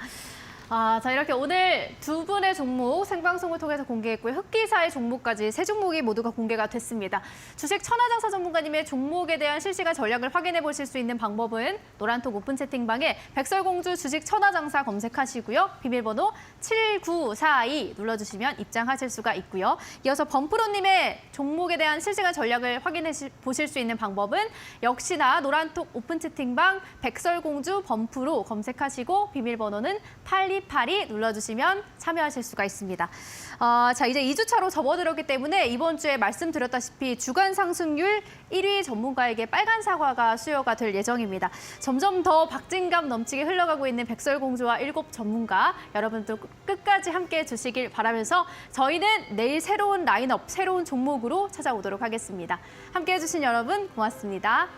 자, 이렇게 오늘 두 분의 종목 생방송을 통해서 공개했고요. 흑기사의 종목까지 세 종목이 모두가 공개가 됐습니다. 주식 천하장사 전문가님의 종목에 대한 실시간 전략을 확인해 보실 수 있는 방법은 노란톡 오픈 채팅방에 백설공주 주식 천하장사 검색하시고요. 비밀번호 7942 눌러주시면 입장하실 수가 있고요. 이어서 범프로님의 종목에 대한 실시간 전략을 확인해 보실 수 있는 방법은 역시나 노란톡 오픈 채팅방 백설공주 범프로 검색하시고 비밀번호는 8282 눌러주시면 참여하실 수가 있습니다. 자, 이제 2주차로 접어들었기 때문에 이번 주에 말씀드렸다시피 주간 상승률 1위 전문가에게 빨간 사과가 수여가 될 예정입니다. 점점 더 박진감 넘치게 흘러가고 있는 백설공주와 7 전문가 여러분들 끝까지 함께해 주시길 바라면서 저희는 내일 새로운 라인업, 새로운 종목으로 찾아오도록 하겠습니다. 함께해 주신 여러분 고맙습니다.